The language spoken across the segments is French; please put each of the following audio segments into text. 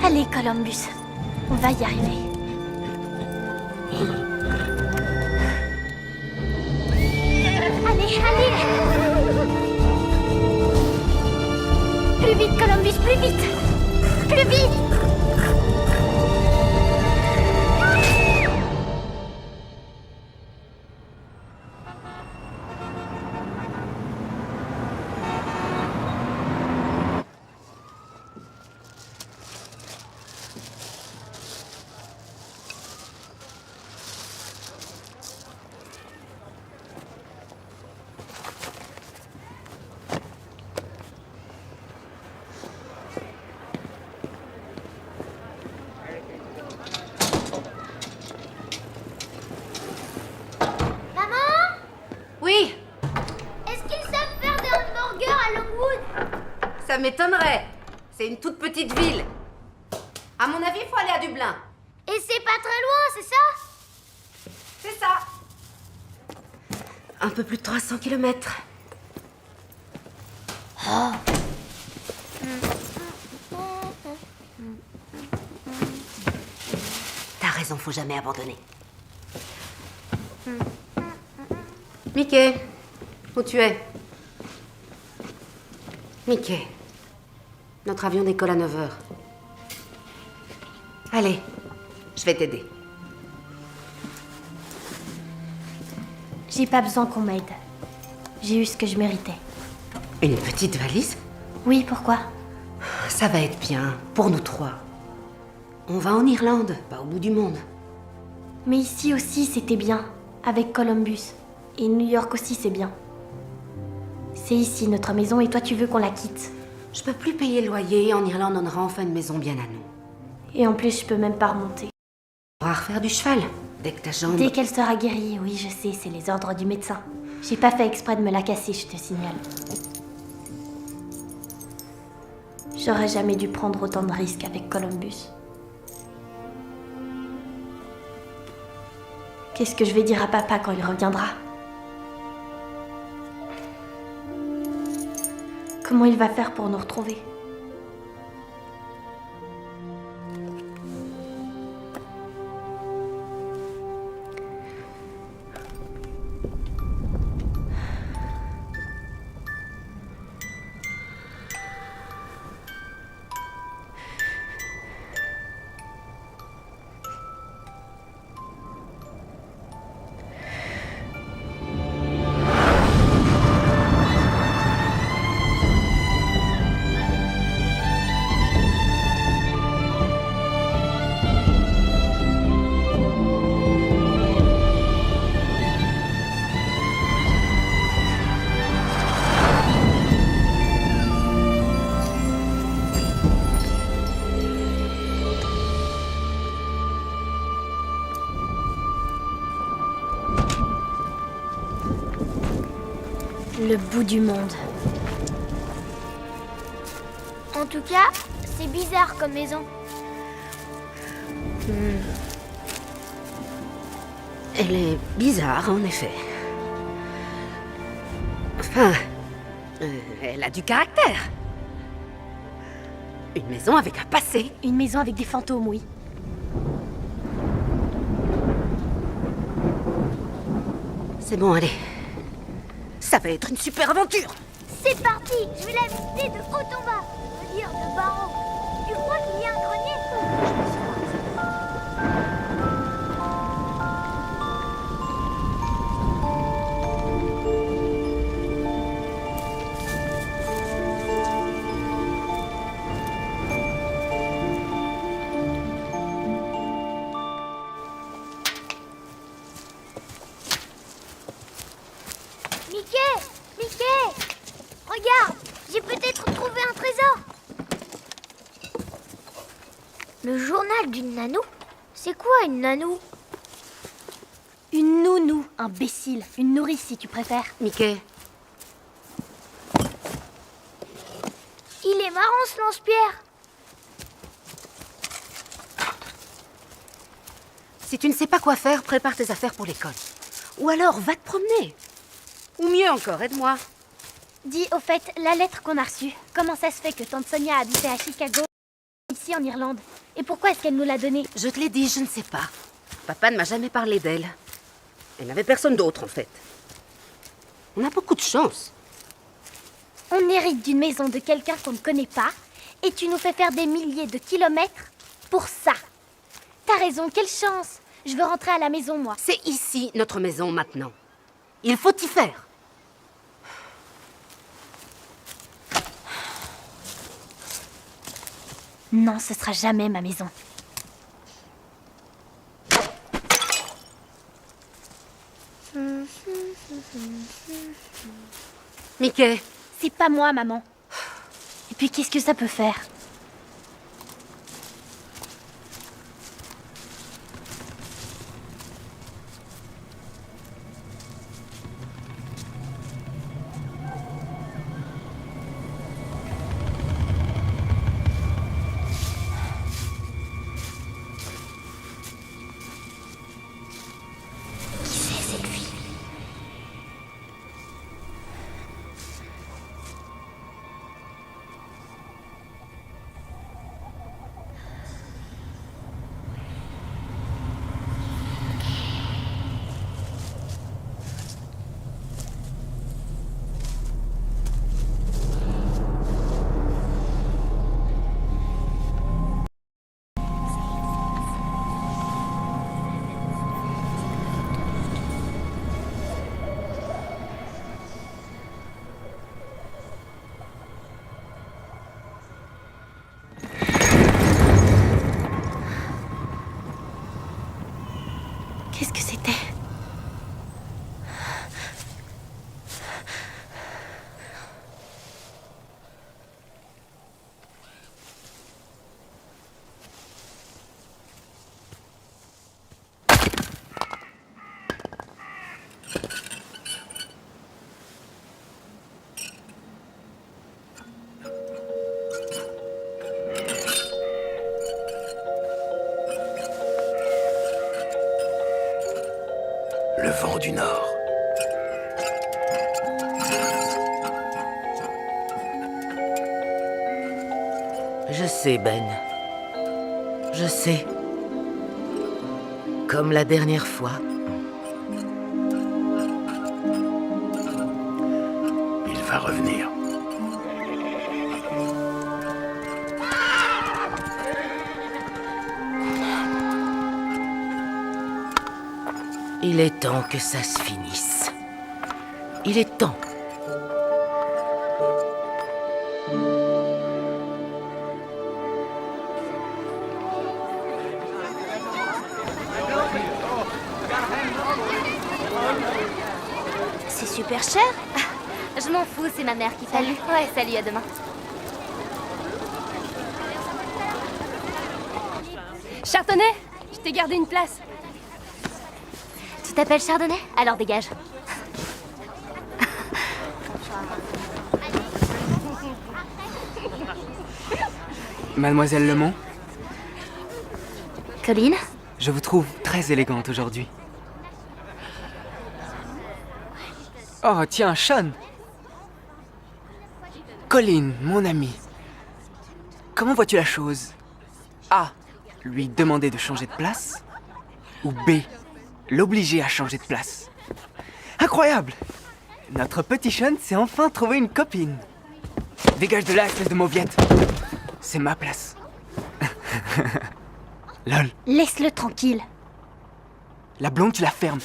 Allez, Columbus, on va y arriver. Allez, allez! Plus vite, Columbus, plus vite! Plus vite! Oui, Est-ce qu'ils savent faire des hamburgers à Longwood? ça m'étonnerait. C'est une toute petite ville. À mon avis, il faut aller à Dublin. Et c'est pas très loin, c'est ça? C'est ça. Un peu plus de 300 kilomètres. T'as raison, faut jamais abandonner. Mickey, où tu es? Mickey, notre avion décolle à 9h. Allez, je vais t'aider. J'ai pas besoin qu'on m'aide. J'ai eu ce que je méritais. Une petite valise? Oui, pourquoi? Ça va être bien, pour nous trois. On va en Irlande, pas au bout du monde. Mais ici aussi, c'était bien, avec Columbus. Et New York aussi, c'est bien. C'est ici, notre maison, et toi, tu veux qu'on la quitte. Je peux plus payer le loyer, en Irlande, on aura enfin une maison bien à nous. Et en plus, je peux même pas remonter. On pourra refaire du cheval, dès que ta jambe... Dès qu'elle sera guérie, oui, je sais, c'est les ordres du médecin. J'ai pas fait exprès de me la casser, je te signale. J'aurais jamais dû prendre autant de risques avec Columbus. Qu'est-ce que je vais dire à papa quand il reviendra? Comment il va faire pour nous retrouver? Le bout du monde. En tout cas, c'est bizarre comme maison. Elle est bizarre, en effet. Enfin, elle a du caractère. Une maison avec un passé. Une maison avec des fantômes, oui. C'est bon, allez. Ça va être une super aventure. C'est parti, je vais la visiter de haut en bas. Je veux dire, de bas en haut. Tu crois qu'il y a un grenier? Mickey! Mickey! Regarde! J'ai peut-être trouvé un trésor! Le journal d'une nanou? C'est quoi une nanou? Une nounou, imbécile. Une nourrice, si tu préfères. Mickey, Il est marrant ce lance-pierre! si tu ne sais pas quoi faire, prépare tes affaires pour l'école. Ou alors, va te promener. Ou mieux encore, aide-moi. Dis, au fait, la lettre qu'on a reçue, comment ça se fait que tante Sonia habitait à Chicago, ici en Irlande? Et pourquoi est-ce qu'elle nous l'a donnée? Je te l'ai dit, je ne sais pas. Papa ne m'a jamais parlé d'elle. Elle n'avait personne d'autre, en fait. On a beaucoup de chance. On hérite d'une maison de quelqu'un qu'on ne connaît pas, et tu nous fais faire des milliers de kilomètres pour ça. T'as raison, quelle chance! Je veux rentrer à la maison, moi. C'est ici, notre maison, maintenant. Il faut y faire. Non, ce sera jamais ma maison. Mickey, C'est pas moi, maman. Et puis, qu'est-ce que ça peut faire? Qui c'est, cette fille? Qu'est-ce que c'était? Le vent du Nord. je sais, Ben. Je sais. Comme la dernière fois. Il va revenir. Il est temps que ça se finisse. Il est temps. C'est super cher. Je m'en fous, c'est ma mère qui paye. Salut. Ouais, salut, à demain. Chardonnay, je t'ai gardé une place. Tu t'appelles Chardonnay? Alors dégage. Mademoiselle Lemont, Colline? je vous trouve très élégante aujourd'hui. Oh, tiens, Sean! Colline, mon ami. Comment vois-tu la chose? A. Lui demander de changer de place? Ou B. L'obliger à changer de place? Incroyable! Notre petit Sean s'est enfin trouvé une copine. Dégage de là, espèce de mauviette. C'est ma place. Lol. Laisse-le tranquille. La blonde, tu la fermes.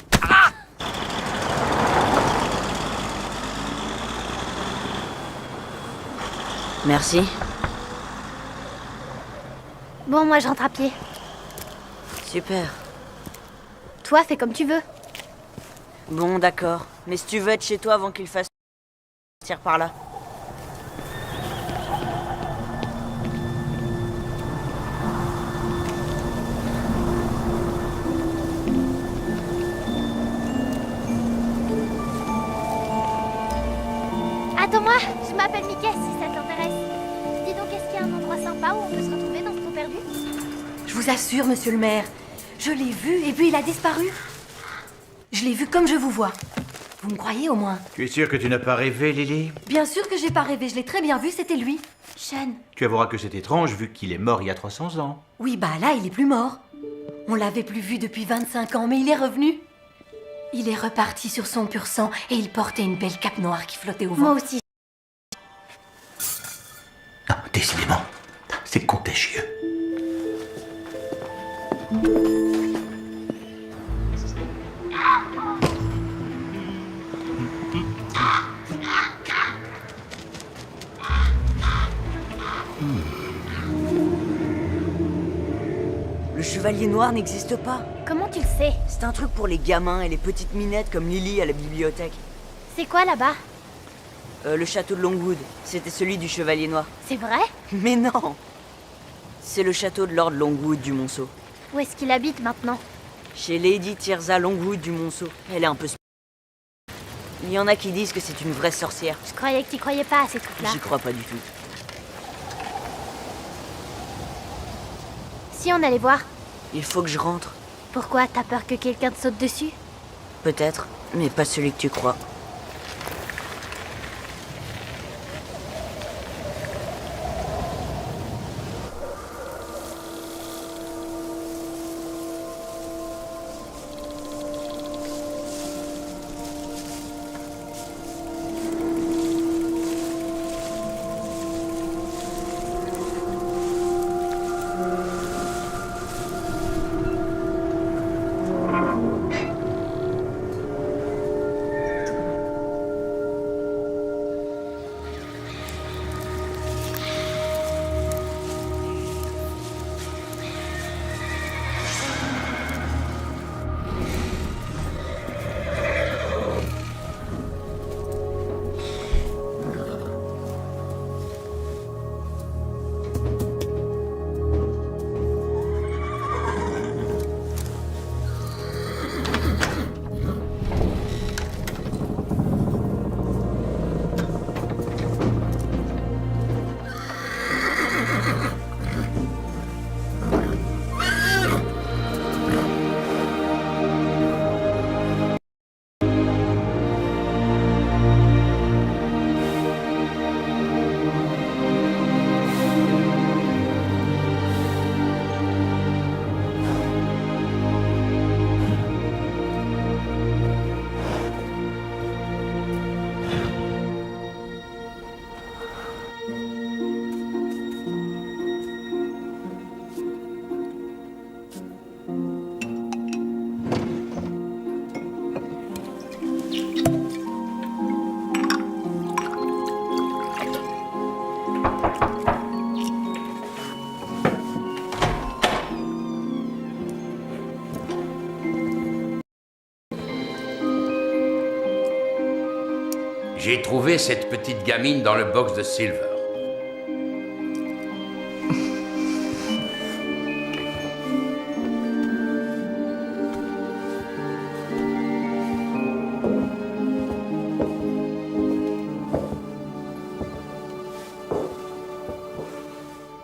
Merci. Bon, moi je rentre à pied. Super. Toi, fais comme tu veux. Bon, d'accord. Mais si tu veux être chez toi avant qu'il fasse... tire par là. Attends-moi, je m'appelle Mickey si ça t'intéresse. Dis donc, est-ce qu'il y a un endroit sympa où on peut se retrouver dans ce trou perdu? Je vous assure, monsieur le maire, je l'ai vu et puis il a disparu. Je l'ai vu comme je vous vois. Vous me croyez au moins? Tu es sûr que tu n'as pas rêvé, Lily? Bien sûr que j'ai pas rêvé, je l'ai très bien vu, c'était lui. Sean, Tu avoueras que c'est étrange vu qu'il est mort il y a 300 ans. Oui, bah là, il est plus mort. On l'avait plus vu depuis 25 ans, mais il est revenu. Il est reparti sur son pur sang et il portait une belle cape noire qui flottait au vent. moi aussi. Non, décidément, c'est contagieux. Le chevalier noir n'existe pas. Comment tu le sais? C'est un truc pour les gamins et les petites minettes comme Lily à la bibliothèque. C'est quoi là-bas? Le château de Longwood, c'était celui du chevalier noir. C'est vrai? Mais non! C'est le château de Lord Longwood du Monceau. Où est-ce qu'il habite maintenant? Chez Lady Tirza Longwood du Monceau. Elle est un peu... Il y en a qui disent que c'est une vraie sorcière. Je croyais que tu croyais pas à ces trucs-là. J'y crois pas du tout. Si on allait voir, Il faut que je rentre. pourquoi? T'as peur que quelqu'un te saute dessus? Peut-être, mais pas celui que tu crois. J'ai trouvé cette petite gamine dans le box de Silver.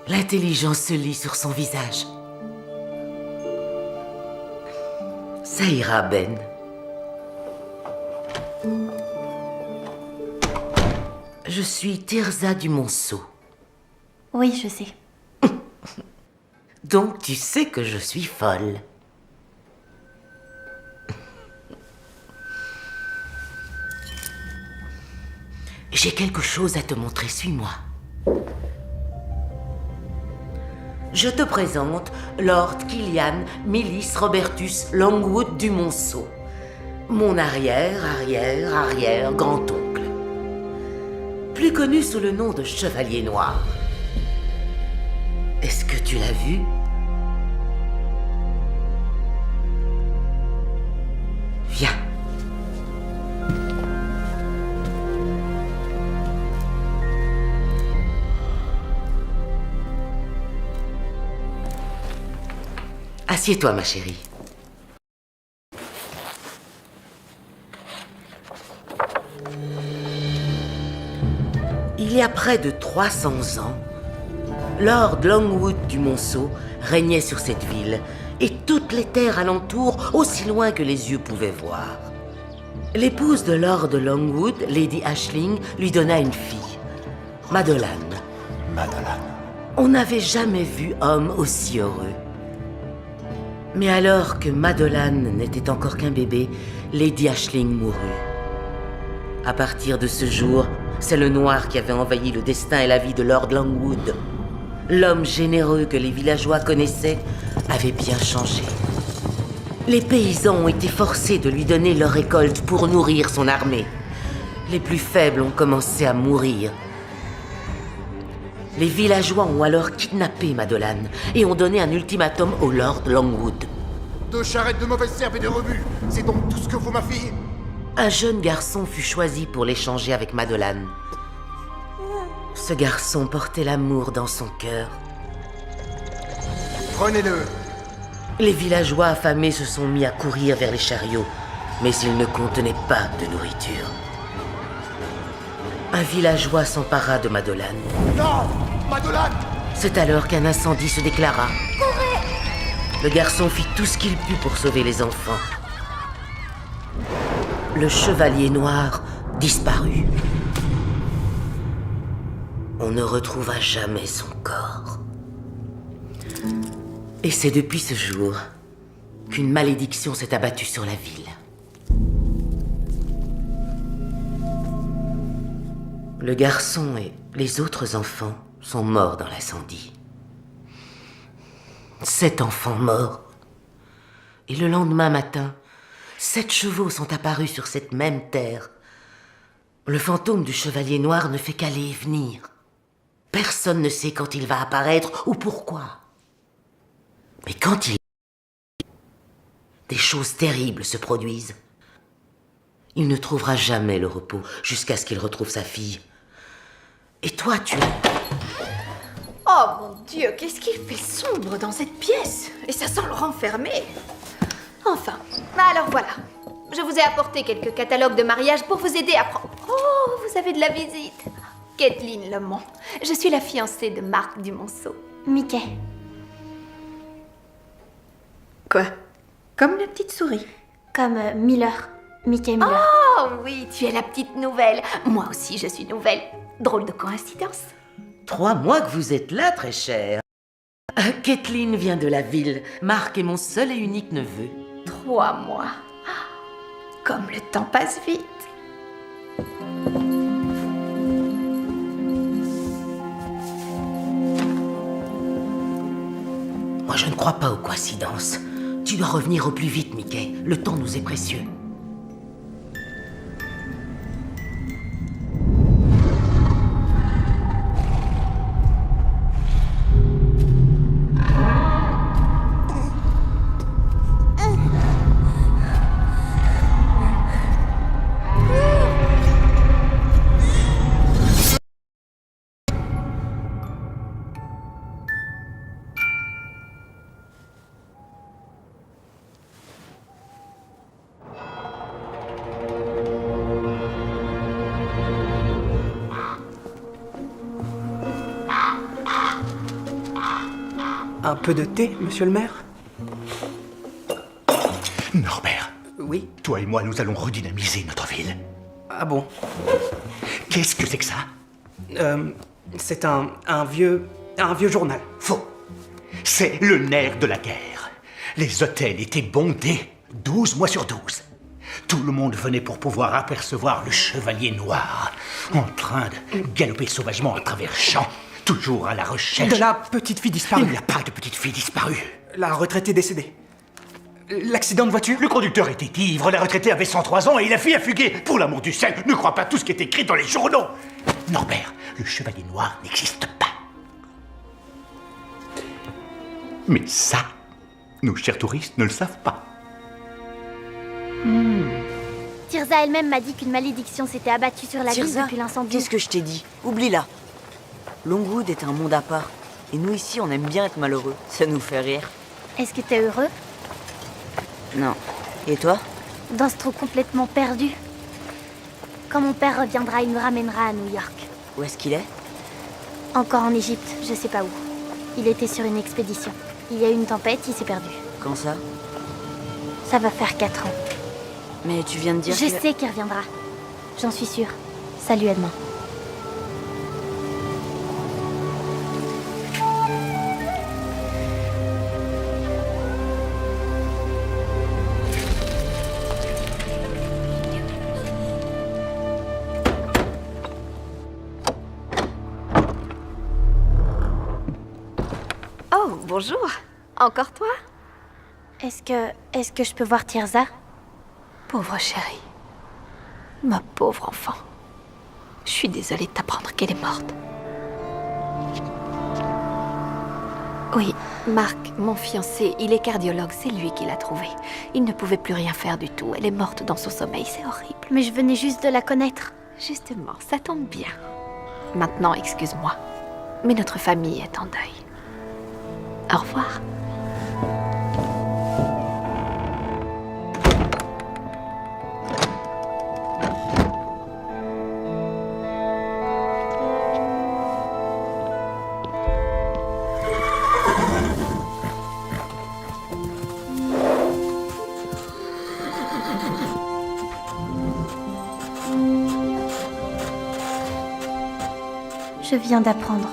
L'intelligence se lit sur son visage. Ça ira, Ben. Je suis Tirza du Monceau. Oui, je sais. Donc tu sais que je suis folle. J'ai quelque chose à te montrer, suis-moi. Je te présente Lord Killian Millis Robertus Longwood du Monceau, mon arrière grand-oncle, plus connu sous le nom de Chevalier Noir. Est-ce que tu l'as vu? Viens. Assieds-toi, ma chérie. Il y a près de 300 ans, Lord Longwood du Monceau régnait sur cette ville et toutes les terres alentour aussi loin que les yeux pouvaient voir. L'épouse de Lord Longwood, Lady Ashling, lui donna une fille, Madeline. Madeline. On n'avait jamais vu homme aussi heureux. Mais alors que Madeline n'était encore qu'un bébé, Lady Ashling mourut. À partir de ce jour, c'est le noir qui avait envahi le destin et la vie de Lord Longwood. L'homme généreux que les villageois connaissaient avait bien changé. Les paysans ont été forcés de lui donner leur récolte pour nourrir son armée. Les plus faibles ont commencé à mourir. Les villageois ont alors kidnappé Madeline et ont donné un ultimatum au Lord Longwood. 2 charrettes de mauvaises herbes et de rebuts, c'est donc tout ce que faut, ma fille? Un jeune garçon fut choisi pour l'échanger avec Madeline. Ce garçon portait l'amour dans son cœur. Prenez-le. Les villageois affamés se sont mis à courir vers les chariots, mais ils ne contenaient pas de nourriture. Un villageois s'empara de Madeline. Non, Madeline! C'est alors qu'un incendie se déclara. Courez! Le garçon fit tout ce qu'il put pour sauver les enfants. Le chevalier noir disparut. On ne retrouva jamais son corps. Et c'est depuis ce jour qu'une malédiction s'est abattue sur la ville. Le garçon et les autres enfants sont morts dans l'incendie. 7 enfants morts. Et le lendemain matin, 7 chevaux sont apparus sur cette même terre. Le fantôme du chevalier noir ne fait qu'aller et venir. Personne ne sait quand il va apparaître ou pourquoi. Mais quand il... des choses terribles se produisent. Il ne trouvera jamais le repos jusqu'à ce qu'il retrouve sa fille. Et toi, tu... Oh mon Dieu, qu'est-ce qu'il fait sombre dans cette pièce! Et ça sent le renfermer. Enfin, alors voilà. Je vous ai apporté quelques catalogues de mariage pour vous aider à prendre... Oh, vous avez de la visite. Kathleen Lemont. Je suis la fiancée de Marc Dumonceau. Mickey. Quoi? Comme la petite souris? Comme Miller. Mickey Miller. Oh oui, tu es la petite nouvelle. Moi aussi, je suis nouvelle. Drôle de coïncidence. 3 mois que vous êtes là, très cher. Kathleen vient de la ville. Marc est mon seul et unique neveu. 3 mois. Ah, comme le temps passe vite. Moi, je ne crois pas aux coïncidences. Tu dois revenir au plus vite, Mickey. Le temps nous est précieux. Un peu de thé, monsieur le maire? Norbert, Oui. toi et moi, nous allons redynamiser notre ville. Ah bon? Qu'est-ce que c'est que ça? C'est un vieux journal. Faux. C'est le nerf de la guerre. Les hôtels étaient bondés 12 mois sur 12. Tout le monde venait pour pouvoir apercevoir le chevalier noir en train de galoper sauvagement à travers champs, toujours à la recherche De la petite fille disparue. Il n'y a pas de petite fille disparue. La retraitée décédée. L'accident de voiture? Le conducteur était ivre, la retraitée avait 103 ans et la fille a fugué. Pour l'amour du ciel, ne crois pas tout ce qui est écrit dans les journaux. Norbert, le chevalier noir n'existe pas. Mais ça, nos chers touristes ne le savent pas. Tirza elle-même m'a dit qu'une malédiction s'était abattue sur la ville Tirza, depuis l'incendie. qu'est-ce que je t'ai dit? Oublie-la. Longwood est un monde à part. Et nous ici, on aime bien être malheureux. Ça nous fait rire. Est-ce que t'es heureux Non. Et toi? dans ce trou complètement perdu? Quand mon père reviendra, il me ramènera à New York. Où est-ce qu'il est? Encore en Égypte, je sais pas où. Il était sur une expédition. Il y a eu une tempête, il s'est perdu. Quand ça? Ça va faire 4 ans. Mais tu viens de dire Je que... sais qu'il reviendra. J'en suis sûre. Salut, Edmond. Oh, bonjour. Encore toi? Est-ce que je peux voir Tirza? Pauvre chérie. Ma pauvre enfant. Je suis désolée de t'apprendre qu'elle est morte. Oui, Marc, mon fiancé, il est cardiologue, c'est lui qui l'a trouvée. Il ne pouvait plus rien faire du tout, elle est morte dans son sommeil, c'est horrible. Mais je venais juste de la connaître. Justement, ça tombe bien. Maintenant, excuse-moi, mais notre famille est en deuil. Au revoir. Je viens d'apprendre.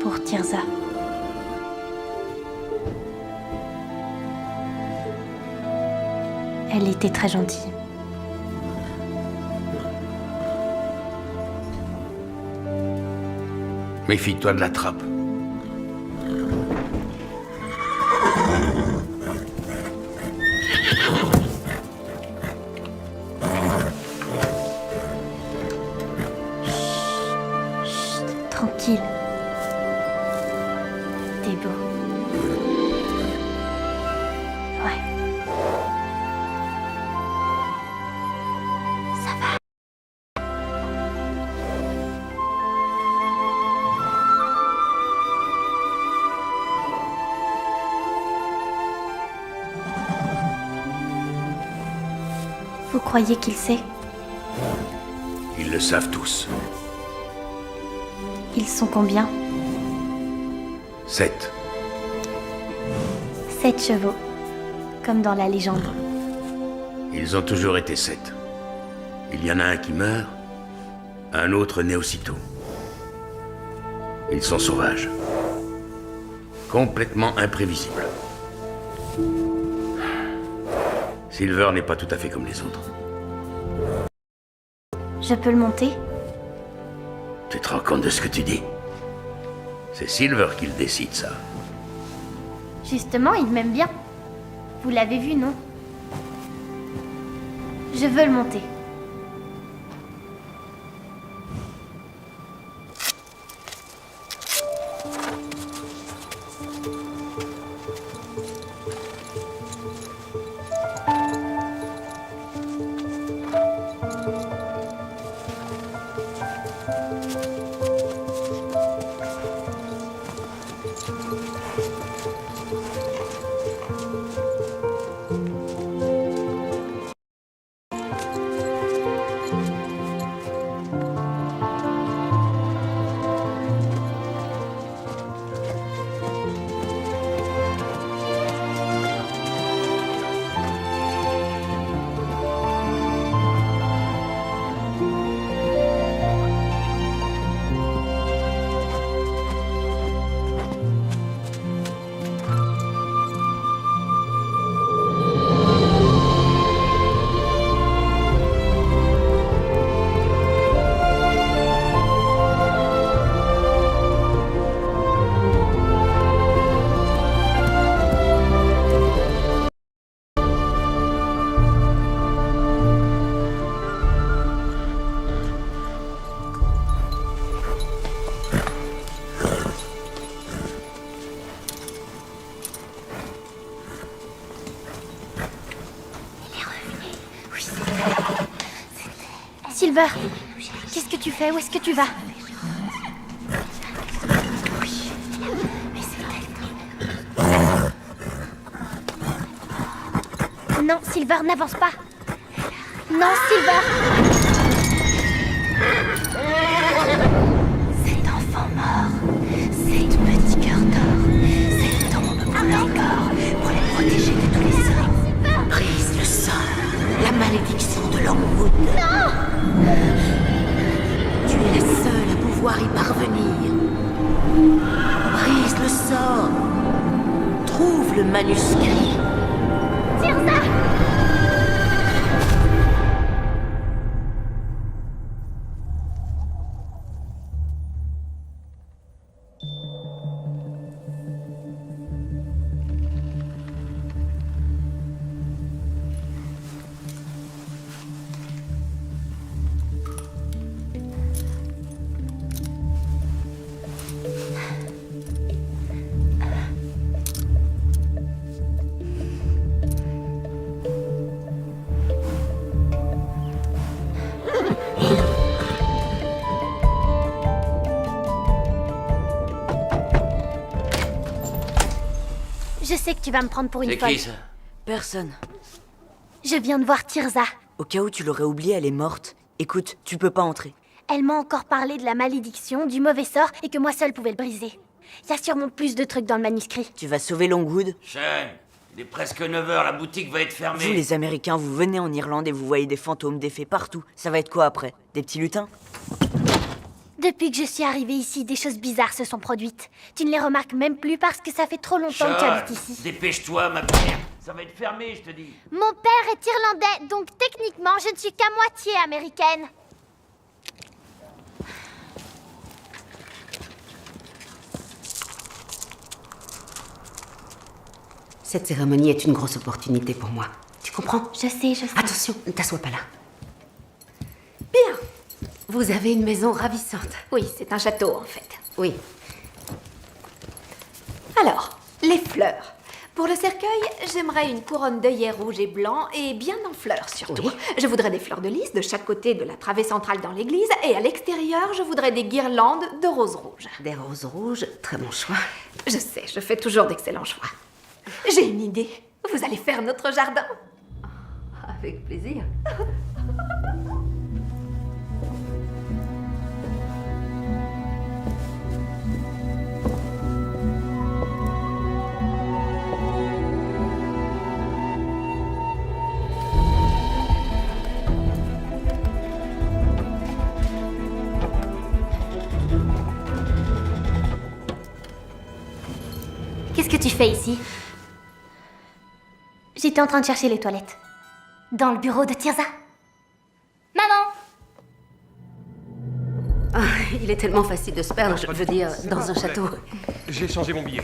Pour Tirza. Elle était très gentille. Méfie-toi de la trappe. Tranquille. T'es beau. Ouais. Ça va. Vous croyez qu'il sait? Ils le savent tous. Ils sont combien? 7. 7 chevaux. Comme dans la légende. Ils ont toujours été 7. Il y en a un qui meurt, un autre naît aussitôt. Ils sont sauvages. Complètement imprévisibles. Silver n'est pas tout à fait comme les autres. Je peux le monter? Tu te rends compte de ce que tu dis? C'est Silver qui le décide, ça. Justement, il m'aime bien. Vous l'avez vu, non? Je veux le monter. Silver, qu'est-ce que tu fais? Où est-ce que tu vas? Non, Silver, n'avance pas. Non, Silver. Cet enfant mort, cette petit cœur d'or, cette tombe pour leur corps, pour les protéger de tous les hommes. Brise le sang, la magie. pouvoir y parvenir. Brise le sort. Trouve le manuscrit. Tirza! Je sais que tu vas me prendre pour une C'est folle. qui ça? Personne. Je viens de voir Tirza. Au cas où tu l'aurais oublié, elle est morte. Écoute, tu peux pas entrer. Elle m'a encore parlé de la malédiction, du mauvais sort et que moi seule pouvais le briser. Il y a sûrement plus de trucs dans le manuscrit. Tu vas sauver Longwood? Sean, il est presque 9h, la boutique va être fermée. Vous, les Américains, vous venez en Irlande et vous voyez des fantômes, des fées partout. Ça va être quoi après? Des petits lutins? Depuis que je suis arrivée ici, des choses bizarres se sont produites. Tu ne les remarques même plus parce que ça fait trop longtemps que tu Sean, habites ici. dépêche-toi, ma mère. Ça va être fermé, je te dis. Mon père est irlandais, donc techniquement, je ne suis qu'à moitié américaine. Cette cérémonie est une grosse opportunité pour moi. Tu comprends? Je sais, je sais. Attention, ne t'assois pas là. Bien. Vous avez une maison ravissante. Oui, c'est un château en fait. Oui. Alors, les fleurs. Pour le cercueil, j'aimerais une couronne d'œillets rouges et blancs et bien en fleurs surtout. Oui. Je voudrais des fleurs de lys de chaque côté de la travée centrale dans l'église et à l'extérieur, je voudrais des guirlandes de roses rouges. Des roses rouges, très bon choix. Je sais, je fais toujours d'excellents choix. J'ai une idée. Vous allez faire notre jardin. Avec plaisir. Qu'est-ce que tu fais ici? J'étais en train de chercher les toilettes. Dans le bureau de Tirza. Maman! Ah, il est tellement facile de se perdre, je veux dire, dans un château. J'ai changé mon billet.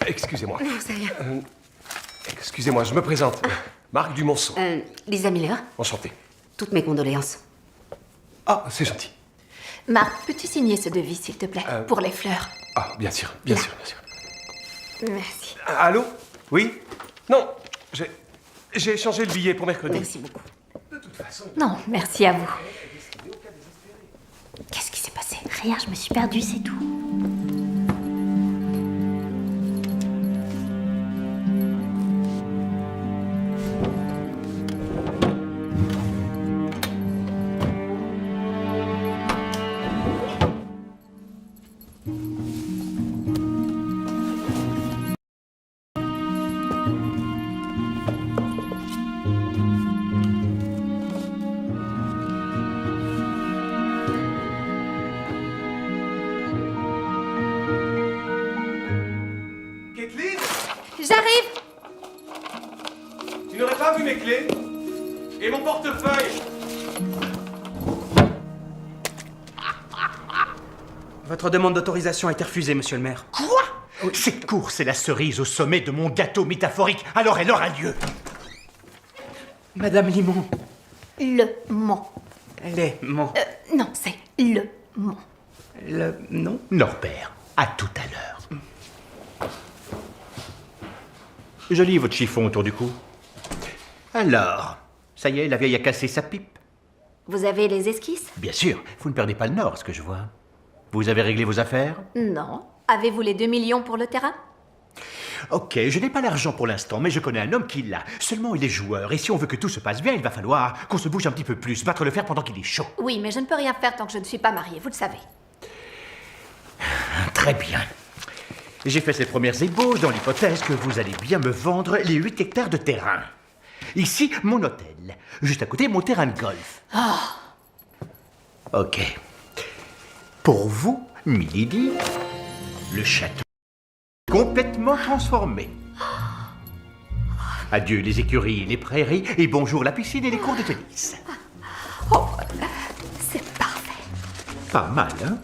Excusez-moi. Non, c'est rien. Excusez-moi, je me présente. Marc Dumonceau. Lisa Miller, Enchanté. toutes mes condoléances. Ah, c'est gentil. Marc, peux-tu signer ce devis, s'il te plaît, pour les fleurs? Ah, bien sûr, bien sûr, bien sûr. Merci. Allô? Oui? Non, j'ai changé le billet pour mercredi. Merci beaucoup. Non, merci à vous. Qu'est-ce qui s'est passé? Rien, je me suis perdue, c'est tout. Kathleen? J'arrive! Tu n'aurais pas vu mes clés? Et mon portefeuille? Votre demande d'autorisation a été refusée, monsieur le maire. Quoi? Cette course est la cerise au sommet de mon gâteau métaphorique, alors elle aura lieu. Madame Limon. Le Mont. Les Mont. Non, c'est le Mont. Le nom? Norbert, à tout à l'heure. Joli votre chiffon autour du cou. Alors, ça y est, la vieille a cassé sa pipe. Vous avez les esquisses? Bien sûr, vous ne perdez pas le nord, ce que je vois. Vous avez réglé vos affaires? Non. Avez-vous les 2 millions pour le terrain? Ok, je n'ai pas l'argent pour l'instant, mais je connais un homme qui l'a. Seulement, il est joueur, et si on veut que tout se passe bien, il va falloir qu'on se bouge un petit peu plus, battre le fer pendant qu'il est chaud. Oui, mais je ne peux rien faire tant que je ne suis pas mariée, vous le savez. Très bien. J'ai fait ces premières ébauches dans l'hypothèse que vous allez bien me vendre les 8 hectares de terrain. Ici, mon hôtel. Juste à côté, mon terrain de golf. Ok. Pour vous, milady, le château est complètement transformé. Adieu les écuries et les prairies, et bonjour la piscine et les cours de tennis. Oh, c'est parfait. Pas mal, hein?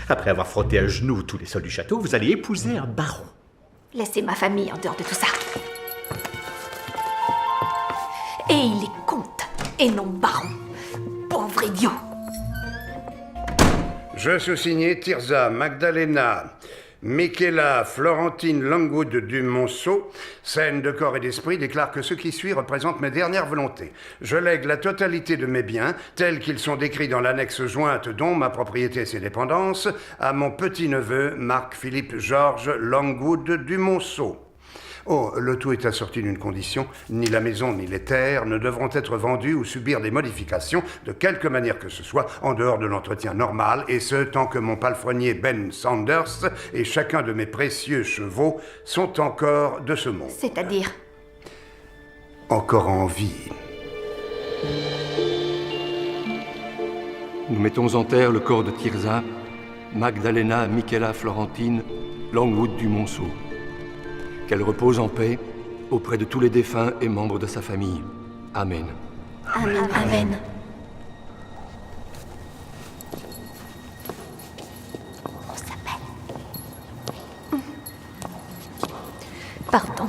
Après avoir frotté à genoux tous les sols du château, vous allez épouser un baron. Laissez ma famille en dehors de tout ça. Et il est comte, et non baron. Pauvre idiot. Je sous-signais Tirza Magdalena Michaela Florentine Longwood du Monceau, saine de corps et d'esprit, déclare que ce qui suit représente mes dernières volontés. Je lègue la totalité de mes biens, tels qu'ils sont décrits dans l'annexe jointe dont ma propriété et ses dépendances, à mon petit-neveu Marc-Philippe Georges Longwood du Monceau. Oh, le tout est assorti d'une condition, ni la maison ni les terres ne devront être vendus ou subir des modifications de quelque manière que ce soit en dehors de l'entretien normal, et ce tant que mon palefrenier Ben Sanders et chacun de mes précieux chevaux sont encore de ce monde. C'est-à-dire? Encore en vie. Nous mettons en terre le corps de Tirza, Magdalena Michaela Florentine Longwood du Monceau. Qu'elle repose en paix auprès de tous les défunts et membres de sa famille. Amen. Amen. Amen. On s'appelle. Pardon.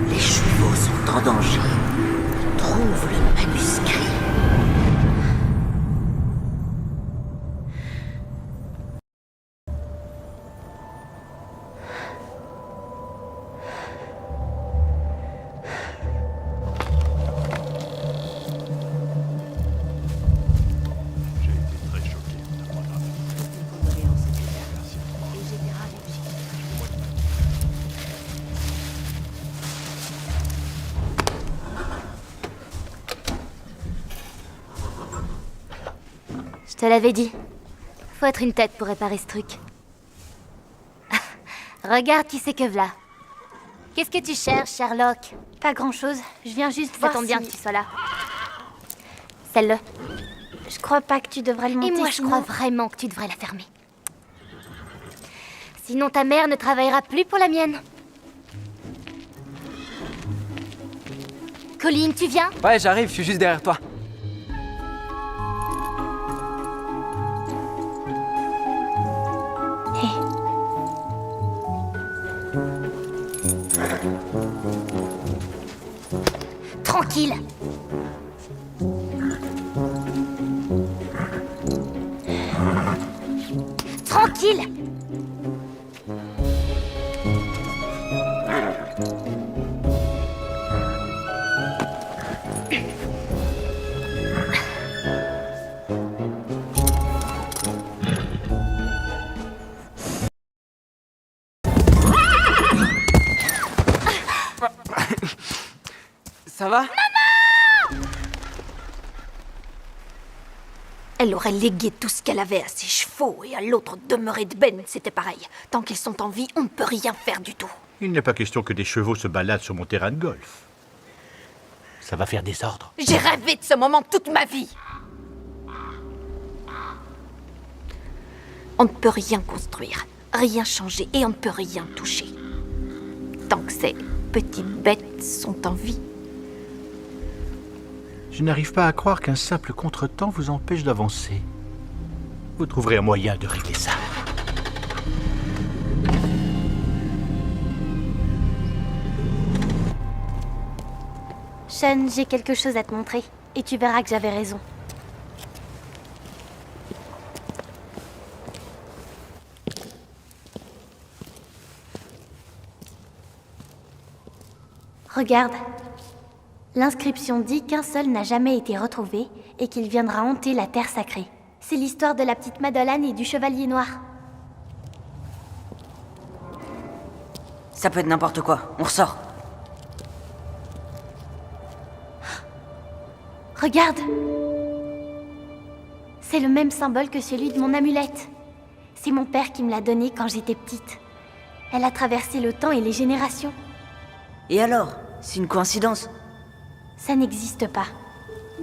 Les chevaux sont en danger. Trouve le manuscrit. Je te l'avais dit. Faut être une tête pour réparer ce truc. Regarde qui c'est que v'là. Qu'est-ce que tu cherches, Sherlock? Pas grand-chose. Je viens juste voir. Ça tombe bien que tu sois là. Celle-le. Je crois pas que tu devrais le monter. Et moi, je crois vraiment que tu devrais la fermer. Sinon, ta mère ne travaillera plus pour la mienne. Colline, tu viens? Ouais, j'arrive, je suis juste derrière toi. Tranquille. Tranquille. Ça va? Maman! Elle aurait légué tout ce qu'elle avait à ses chevaux et à l'autre demeuré de Ben, c'était pareil. Tant qu'ils sont en vie, on ne peut rien faire du tout. Il n'est pas question que des chevaux se baladent sur mon terrain de golf. Ça va faire désordre. J'ai rêvé de ce moment toute ma vie. On ne peut rien construire, rien changer et on ne peut rien toucher. Tant que ces petites bêtes sont en vie. Je n'arrive pas à croire qu'un simple contretemps vous empêche d'avancer. Vous trouverez un moyen de régler ça. Sean, j'ai quelque chose à te montrer. Et tu verras que j'avais raison. Regarde. L'inscription dit qu'un seul n'a jamais été retrouvé et qu'il viendra hanter la terre sacrée. C'est l'histoire de la petite Madeleine et du chevalier noir. Ça peut être n'importe quoi. On ressort. Regarde. C'est le même symbole que celui de mon amulette. C'est mon père qui me l'a donnée quand j'étais petite. Elle a traversé le temps et les générations. Et alors? C'est une coïncidence? Ça n'existe pas.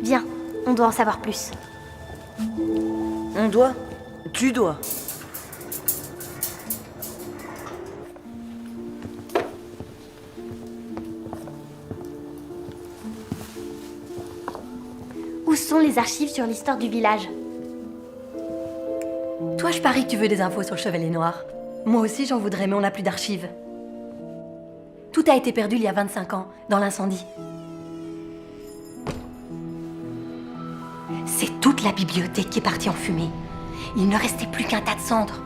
Viens, on doit en savoir plus. On doit? Tu dois. Où sont les archives sur l'histoire du village? Toi, je parie que tu veux des infos sur le Chevalier Noir. Moi aussi, j'en voudrais, mais on n'a plus d'archives. Tout a été perdu il y a 25 ans, dans l'incendie. C'est toute la bibliothèque qui est partie en fumée. Il ne restait plus qu'un tas de cendres.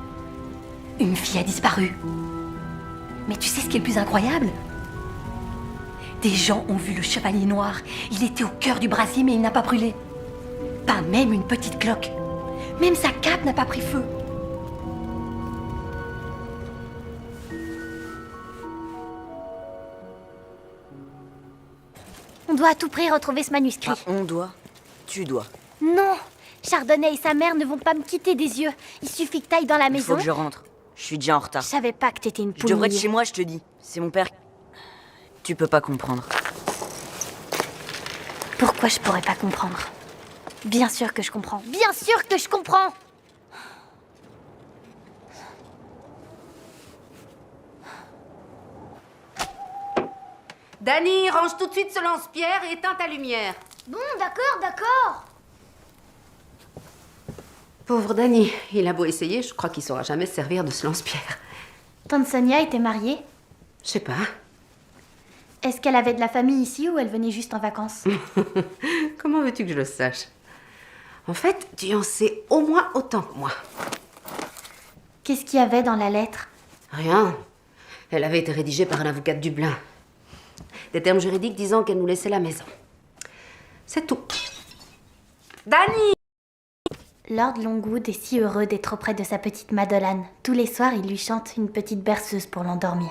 Une fille a disparu. Mais tu sais ce qui est le plus incroyable? Des gens ont vu le Chevalier Noir. Il était au cœur du brasier, mais il n'a pas brûlé. Pas même une petite cloque. Même sa cape n'a pas pris feu. On doit à tout prix retrouver ce manuscrit. Ah, on doit. Tu dois. Non, Chardonnay et sa mère ne vont pas me quitter des yeux. Il suffit que t'ailles dans la Il maison. faut que je rentre. Je suis déjà en retard. Je savais pas que t'étais une Je poule devrais être mouillée. chez moi, je te dis. C'est mon père. Tu peux pas comprendre. Pourquoi je pourrais pas comprendre? Bien sûr que je comprends. Bien sûr que je comprends. Dany, range tout de suite ce lance-pierre et éteins ta lumière. Bon, d'accord. Pauvre Dany, il a beau essayer, je crois qu'il saura jamais se servir de ce lance-pierre. Tante Sonia était mariée. Je sais pas. Est-ce qu'elle avait de la famille ici ou elle venait juste en vacances? Comment veux-tu que je le sache? En fait, tu en sais au moins autant que moi. Qu'est-ce qu'il y avait dans la lettre? Rien. Elle avait été rédigée par un avocat de Dublin. Des termes juridiques disant qu'elle nous laissait la maison. C'est tout. Dany! Lord Longwood est si heureux d'être auprès de sa petite Madeleine. Tous les soirs, il lui chante une petite berceuse pour l'endormir.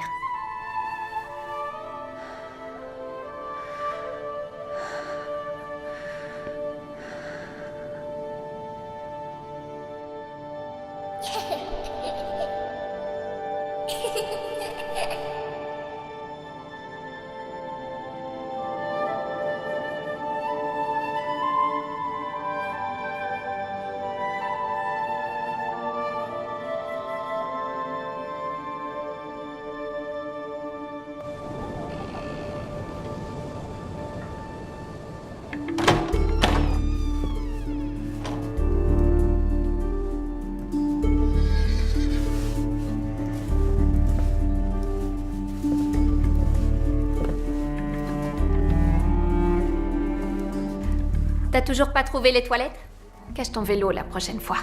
T'as toujours pas trouvé les toilettes? Cache ton vélo la prochaine fois.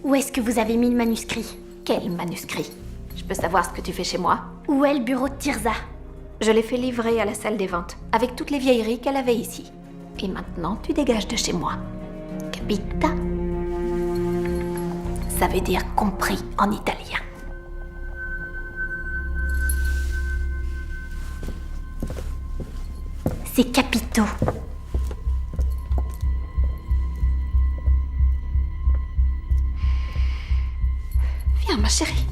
Où est-ce que vous avez mis le manuscrit? Quel manuscrit? Je peux savoir ce que tu fais chez moi? Où est le bureau de Tirza? Je l'ai fait livrer à la salle des ventes, avec toutes les vieilleries qu'elle avait ici. Et maintenant, tu dégages de chez moi. Capita? Ça veut dire compris en italien. C'est capito. Viens, ma chérie.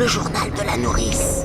le journal de la nourrice.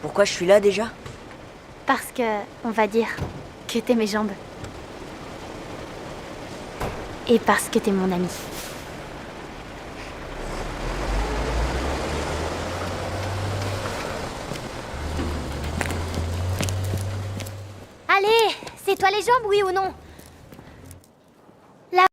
Pourquoi je suis là déjà? Parce que, on va dire, que t'es mes jambes. Et parce que t'es mon ami. Allez, c'est toi les jambes, oui ou non? Là.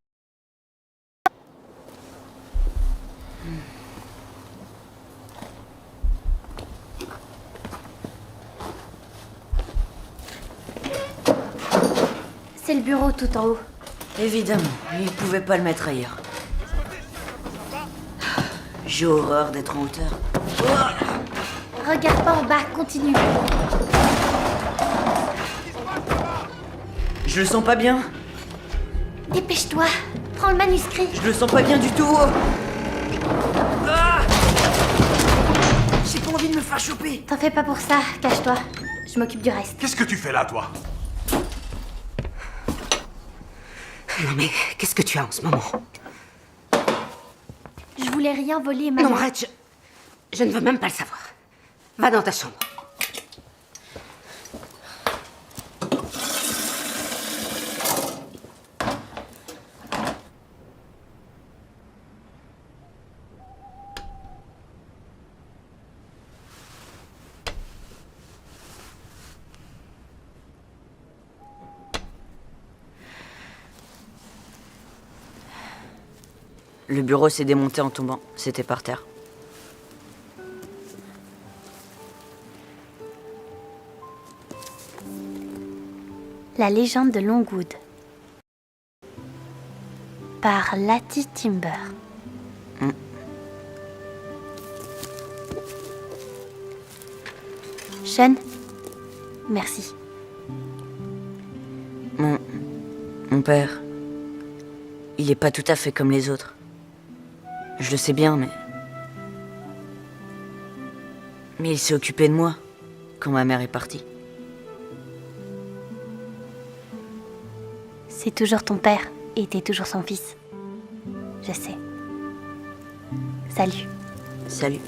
C'est le bureau tout en haut. Évidemment, il pouvait pas le mettre ailleurs. J'ai horreur d'être en hauteur. Regarde pas en bas, continue. Je le sens pas bien. Dépêche-toi, prends le manuscrit. Je le sens pas bien du tout. Ah, j'ai pas envie de me faire choper. T'en fais pas pour ça, cache-toi. Je m'occupe du reste. Qu'est-ce que tu fais là, toi? Non mais, qu'est-ce que tu as en ce moment? Je voulais rien voler, maman. Non, arrête, je ne veux même pas le savoir. Va dans ta chambre. Le bureau s'est démonté en tombant. C'était par terre. La légende de Longwood. Par Lati Timber. Sean, merci. Mon père, il est pas tout à fait comme les autres. Je le sais bien, mais il s'est occupé de moi quand ma mère est partie. C'est toujours ton père et t'es toujours son fils. Je sais. Salut. Salut.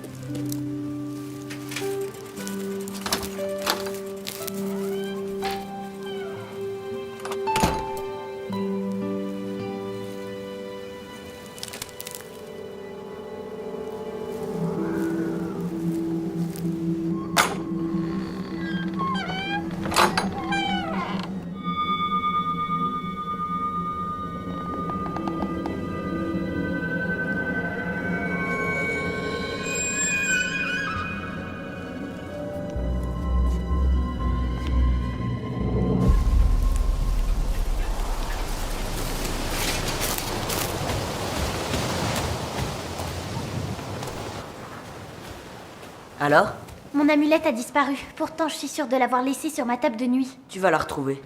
Alors? Mon amulette a disparu. Pourtant, je suis sûre de l'avoir laissée sur ma table de nuit. Tu vas la retrouver.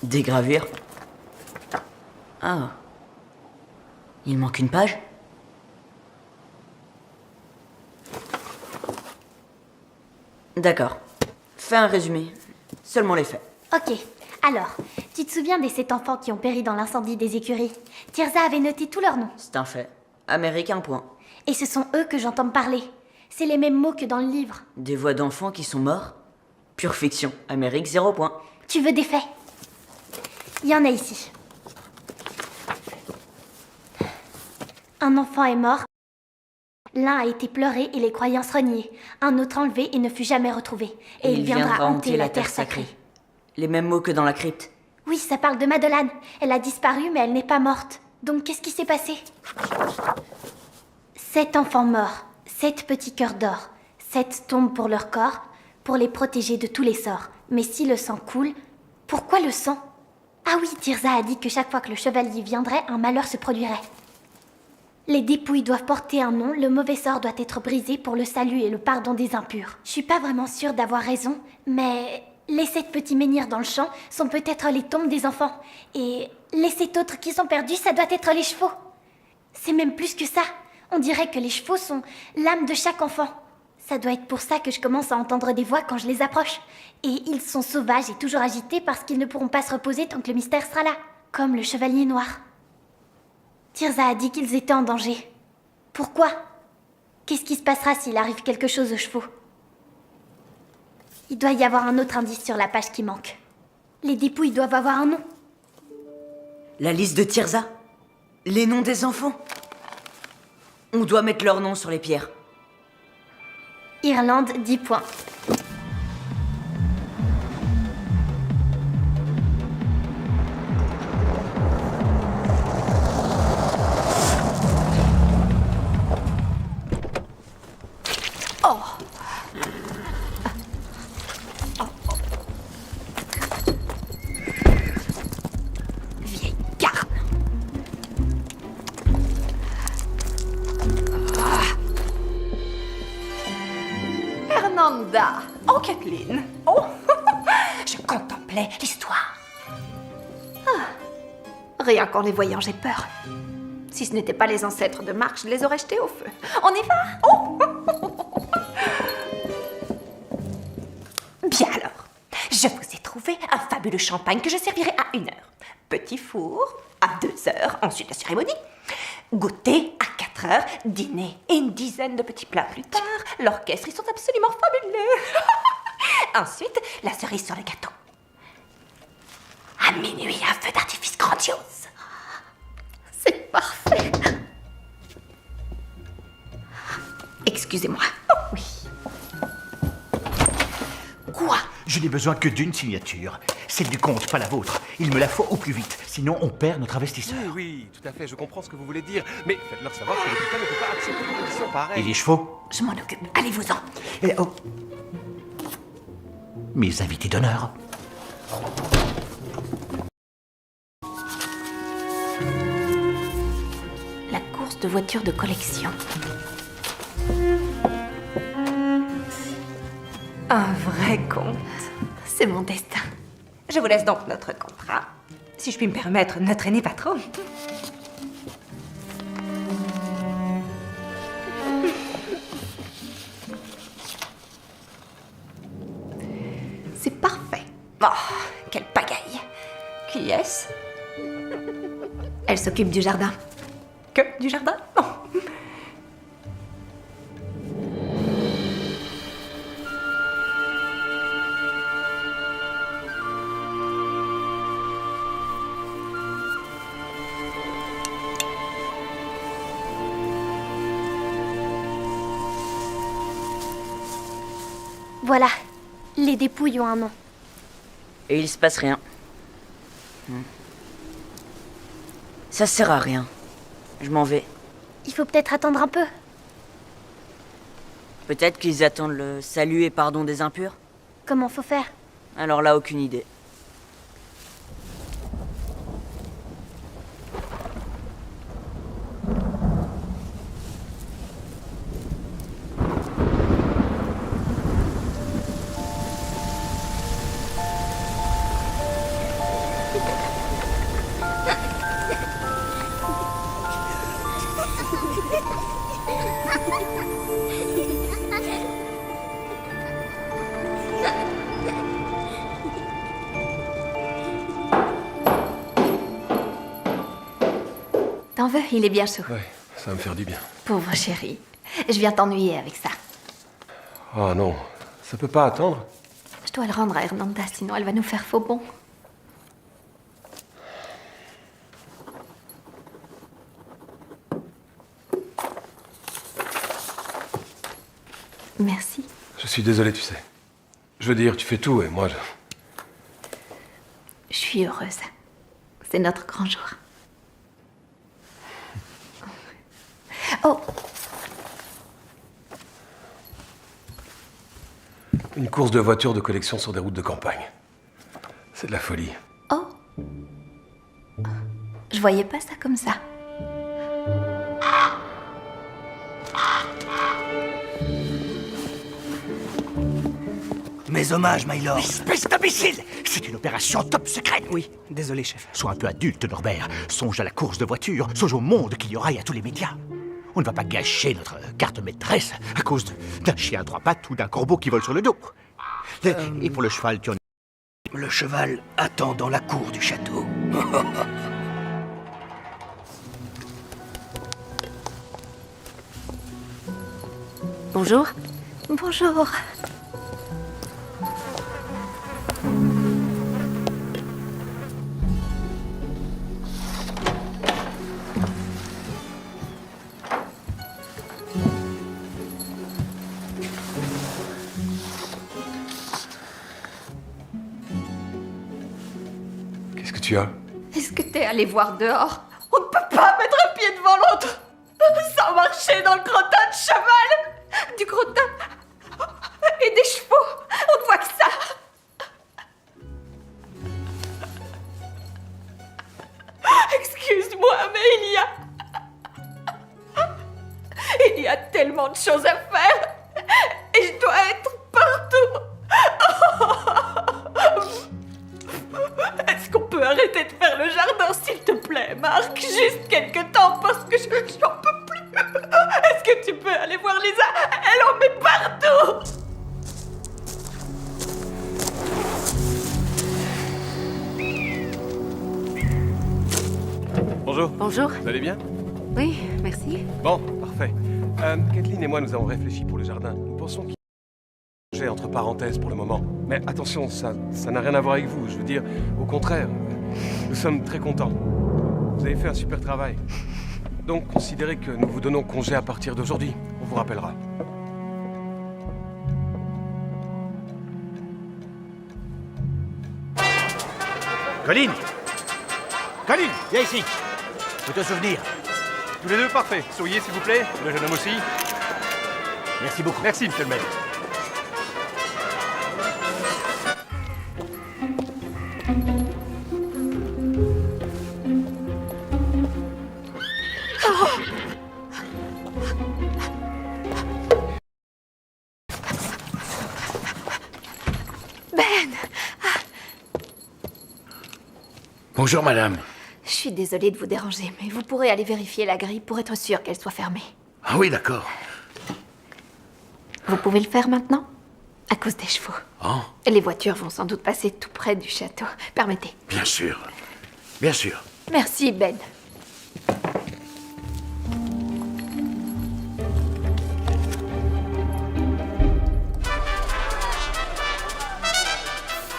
Des gravures. Ah. Il manque une page? D'accord. Fais un résumé. Seulement les faits. Ok. Alors, tu te souviens des 7 enfants qui ont péri dans l'incendie des écuries? Tirza avait noté tous leurs noms. C'est un fait. Américain, point. Et ce sont eux que j'entends parler. C'est les mêmes mots que dans le livre. Des voix d'enfants qui sont morts? Pure fiction. Amérique, 0 point. Tu veux des faits? Il y en a ici. Un enfant est mort. L'un a été pleuré et les croyances reniées. Un autre enlevé et ne fut jamais retrouvé. Et il viendra hanter la terre sacrée. Les mêmes mots que dans la crypte. Oui, ça parle de Madeleine. Elle a disparu, mais elle n'est pas morte. Donc, qu'est-ce qui s'est passé? 7 enfants morts, 7 petits cœurs d'or, 7 tombes pour leur corps, pour les protéger de tous les sorts. Mais si le sang coule, pourquoi le sang? Ah oui, Tirza a dit que chaque fois que le chevalier viendrait, un malheur se produirait. Les dépouilles doivent porter un nom, le mauvais sort doit être brisé pour le salut et le pardon des impurs. Je suis pas vraiment sûre d'avoir raison, mais les 7 petits menhirs dans le champ sont peut-être les tombes des enfants. Et les 7 autres qui sont perdus, ça doit être les chevaux. C'est même plus que ça. On dirait que les chevaux sont l'âme de chaque enfant. Ça doit être pour ça que je commence à entendre des voix quand je les approche. Et ils sont sauvages et toujours agités parce qu'ils ne pourront pas se reposer tant que le mystère sera là. Comme le chevalier noir. Tirza a dit qu'ils étaient en danger. Pourquoi? Qu'est-ce qui se passera s'il arrive quelque chose aux chevaux? Il doit y avoir un autre indice sur la page qui manque. Les dépouilles doivent avoir un nom. La liste de Tirza. Les noms des enfants. On doit mettre leurs noms sur les pierres. Irlande, 10 points. Oh. Vieille carne. Hernanda. Oh, Kathleen. Oh, je contemplais l'histoire. Rien qu'en les voyant, j'ai peur. Si ce n'étaient pas les ancêtres de Marc, je les aurais jetés au feu. On y va? Oh. Bien alors, je vous ai trouvé un fabuleux champagne que je servirai à 1 heure. Petit four à 2 heures, ensuite la cérémonie. Goûter à 4 heures, dîner et une dizaine de petits plats plus tard. L'orchestre, ils sont absolument fabuleux. Ensuite, la cerise sur le gâteau. À minuit, un feu d'artifice grandiose. C'est parfait. Excusez-moi. Oh, oui. Quoi? Je n'ai besoin que d'une signature. Celle du comte, pas la vôtre. Il me la faut au plus vite, sinon on perd notre investisseur. Oui, oui, tout à fait, je comprends ce que vous voulez dire. Mais faites-leur savoir que l'hôpital ne peut pas accepter une condition pareille. Et les chevaux? Je m'en occupe. Allez-vous-en. Oh. Mes invités d'honneur. La course de voitures de collection. Un vrai conte. C'est mon destin. Je vous laisse donc notre contrat. Si je puis me permettre, ne traînez pas trop. C'est parfait. Oh, quelle pagaille. Qui est-ce? Elle s'occupe du jardin. Que du jardin? Oh. Voilà, les dépouilles ont un nom. Et il se passe rien. Ça sert à rien. Je m'en vais. Il faut peut-être attendre un peu. Peut-être qu'ils attendent le salut et pardon des impurs. Comment faut faire? Alors là, aucune idée. T'en veux? Il est bien chaud. Ouais, ça va me faire du bien. Pauvre chéri. Je viens t'ennuyer avec ça. Oh non, ça peut pas attendre. Je dois le rendre à Hernanda, sinon elle va nous faire faux bon. Merci. Je suis désolé, tu sais. Je veux dire, tu fais tout et moi, Je suis heureuse. C'est notre grand jour. Oh, Une course de voitures de collection sur des routes de campagne. C'est de la folie. oh. Je voyais pas ça comme ça. Mes hommages, my lord. Espèce d'imbécile! C'est une opération top secrète. Oui, désolé, chef. Sois un peu adulte, Norbert. Songe à la course de voiture. Songe au monde qu'il y aura et à tous les médias. On ne va pas gâcher notre carte maîtresse à cause d'un chien à trois pattes ou d'un corbeau qui vole sur le dos. Et pour le cheval, tu en... Le cheval attend dans la cour du château. Bonjour. Bonjour. Qu'est-ce que tu as? Est-ce que t'es allé voir dehors? On ne peut pas mettre un pied devant l'autre sans marcher dans le crottin de cheval, du crottin et des chevaux. On ne voit que ça. Excuse-moi, mais il y a tellement de choses à faire et je dois être partout. Est-ce qu'on peut arrêter de faire le jardin, s'il te plaît, Marc? Juste quelques temps, parce que j'en peux plus. Est-ce que tu peux aller voir Lisa? Elle en met partout. Bonjour. Bonjour. Vous allez bien? Oui, merci. Bon, parfait. Kathleen et moi, nous avons réfléchi pour le jardin. Nous pensons qu'il j'ai entre parenthèses pour le moment. Mais attention, ça n'a rien à voir avec vous. Je veux dire, au contraire, nous sommes très contents. Vous avez fait un super travail. Donc, considérez que nous vous donnons congé à partir d'aujourd'hui. On vous rappellera. Colline! Colline, viens ici. Faut te souvenir. Tous les deux, parfait. Souriez, s'il vous plaît. Le jeune homme aussi. Merci beaucoup. Merci, monsieur le maire. Ben, Bonjour, madame. je suis désolée de vous déranger, mais vous pourrez aller vérifier la grille pour être sûr qu'elle soit fermée. Ah oui, d'accord. Vous pouvez le faire maintenant? À cause des chevaux. Oh, Les voitures vont sans doute passer tout près du château. Permettez. bien sûr. Bien sûr. Merci, Ben.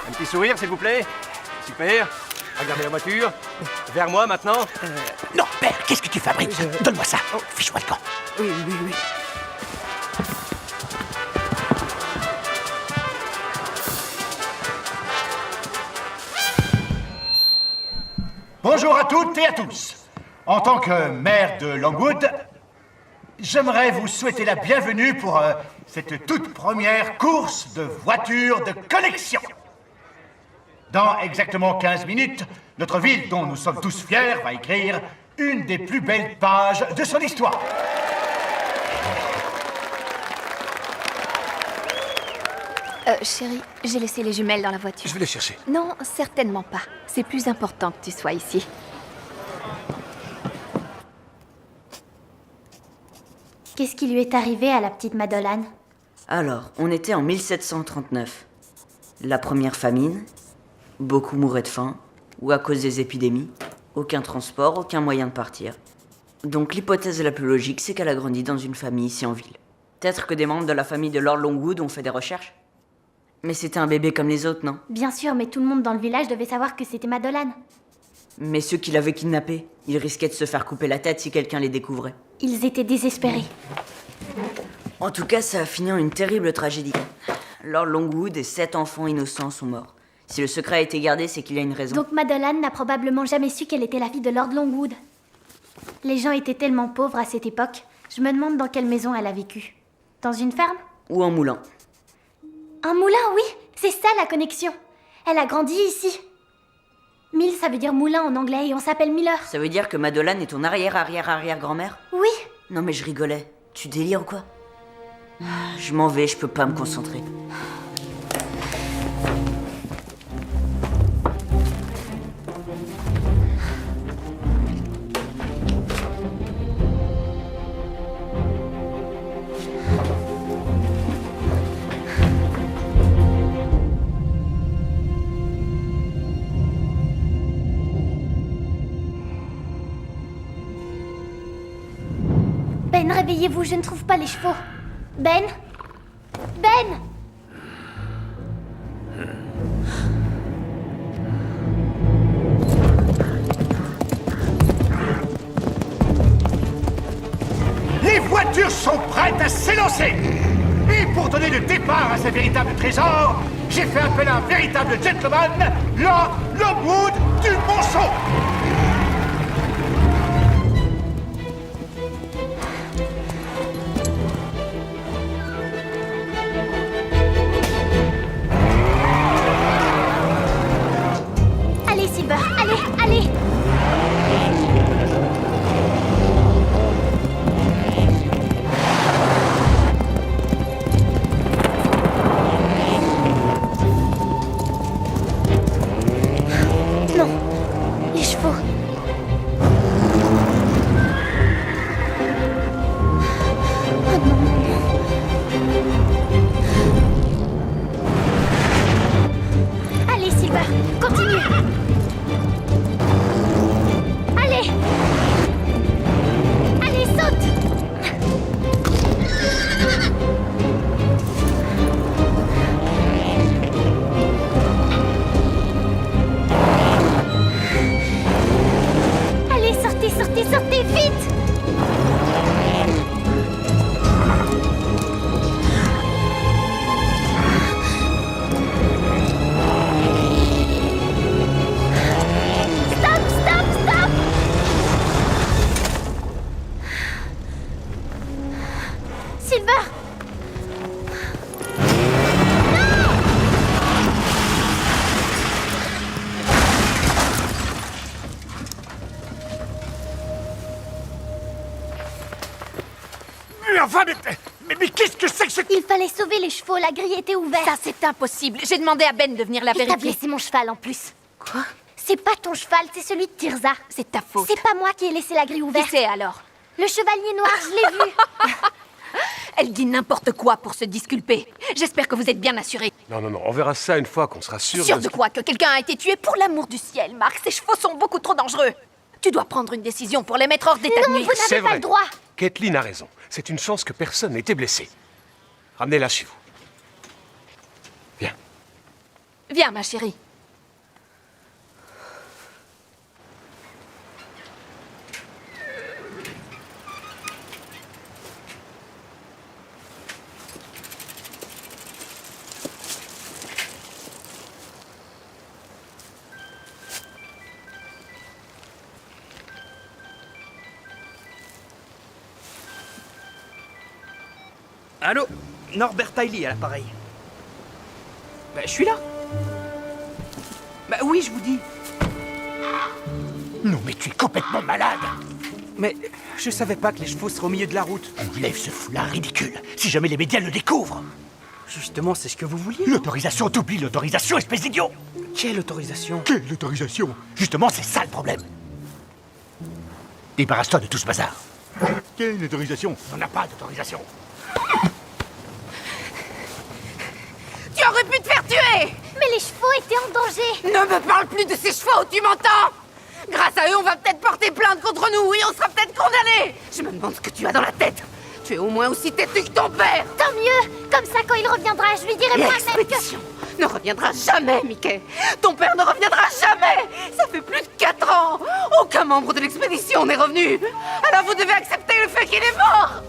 Un petit sourire, s'il vous plaît. Super. Regardez la voiture. Vers moi, maintenant. Non, père, qu'est-ce que tu fabriques? Donne-moi ça. Fiche-moi le camp. Oui, oui, oui. Bonjour à toutes et à tous. En tant que maire de Longwood, j'aimerais vous souhaiter la bienvenue pour cette toute première course de voitures de collection. Dans exactement 15 minutes, notre ville, dont nous sommes tous fiers, va écrire une des plus belles pages de son histoire. Chérie, j'ai laissé les jumelles dans la voiture. Je vais les chercher. Non, certainement pas. C'est plus important que tu sois ici. Qu'est-ce qui lui est arrivé à la petite Madeleine? Alors, on était en 1739. La première famine, beaucoup mouraient de faim, ou à cause des épidémies, aucun transport, aucun moyen de partir. Donc l'hypothèse la plus logique, c'est qu'elle a grandi dans une famille ici en ville. Peut-être que des membres de la famille de Lord Longwood ont fait des recherches. Mais c'était un bébé comme les autres, non? Bien sûr, mais tout le monde dans le village devait savoir que c'était Madeleine. Mais ceux qui l'avaient kidnappé, ils risquaient de se faire couper la tête si quelqu'un les découvrait. Ils étaient désespérés. En tout cas, ça a fini en une terrible tragédie. Lord Longwood et 7 enfants innocents sont morts. Si le secret a été gardé, c'est qu'il y a une raison. Donc Madeleine n'a probablement jamais su qu'elle était la fille de Lord Longwood. Les gens étaient tellement pauvres à cette époque, je me demande dans quelle maison elle a vécu. Dans une ferme? Ou un moulin. Un moulin, oui, c'est ça la connexion. Elle a grandi ici. Mill, ça veut dire moulin en anglais et on s'appelle Miller. Ça veut dire que Madeleine est ton arrière-arrière-arrière-grand-mère? Oui. Non mais je rigolais. Tu délires ou quoi? Je m'en vais, je peux pas me concentrer. Ben, réveillez-vous, je ne trouve pas les chevaux. Ben? Ben! Les voitures sont prêtes à s'élancer. Et pour donner le départ à ce véritable trésor, j'ai fait appel à un véritable gentleman, Lord Longwood du Monceau. Allez, Silver, allez, allez! Non, les chevaux. Oh non. Allez, Silver, continue. Allez. Allez, saute. Allez, sortez, sortez, sortez, vite! Stop, stop, stop! Silver! Mais enfin, mais qu'est-ce que c'est que ce... Il fallait sauver les chevaux, la grille était ouverte. Ça, c'est impossible. J'ai demandé à Ben de venir la Et t'as vérifier. blessé mon cheval en plus. Quoi? C'est pas ton cheval, c'est celui de Tirza. C'est ta faute. C'est pas moi qui ai laissé la grille Qui ouverte. c'est alors? Le chevalier noir, je l'ai vu. Elle dit n'importe quoi pour se disculper. J'espère que vous êtes bien assurés. Non, non, non, on verra ça une fois qu'on sera sûr Sûr de... de quoi? Que quelqu'un a été tué? Pour l'amour du ciel, Marc, ces chevaux sont beaucoup trop dangereux. Tu dois prendre une décision pour les mettre hors d'état de Non, nuit. vous C'est n'avez pas vrai. le droit. Kathleen a raison. C'est une chance que personne n'ait été blessé. Ramenez-la chez vous. Viens. Viens, ma chérie. Allô? Norbert Tiley à l'appareil. Bah, je suis là. Bah oui, je vous dis. Non, mais tu es complètement malade. Mais je savais pas que les chevaux seraient au milieu de la route. Enlève ce foulard ridicule. Si jamais les médias le découvrent. Justement, c'est ce que vous vouliez. L'autorisation, t'oublies l'autorisation, espèce d'idiot. Quelle autorisation? Quelle autorisation? Justement, c'est ça le problème. Débarrasse-toi de tout ce bazar. Quelle autorisation? On n'a pas d'autorisation. Tu aurais pu te faire tuer! Mais les chevaux étaient en danger. Ne me parle plus de ces chevaux, tu m'entends? Grâce à eux, on va peut-être porter plainte contre nous et on sera peut-être condamnés. Je me demande ce que tu as dans la tête. Tu es au moins aussi têtu que ton père. Tant mieux. Comme ça, quand il reviendra, je lui dirai moi-même que... L'expédition ne reviendra jamais, Mickey. Ton père ne reviendra jamais. Ça fait plus de 4 ans. Aucun membre de l'expédition n'est revenu. Alors vous devez accepter le fait qu'il est mort.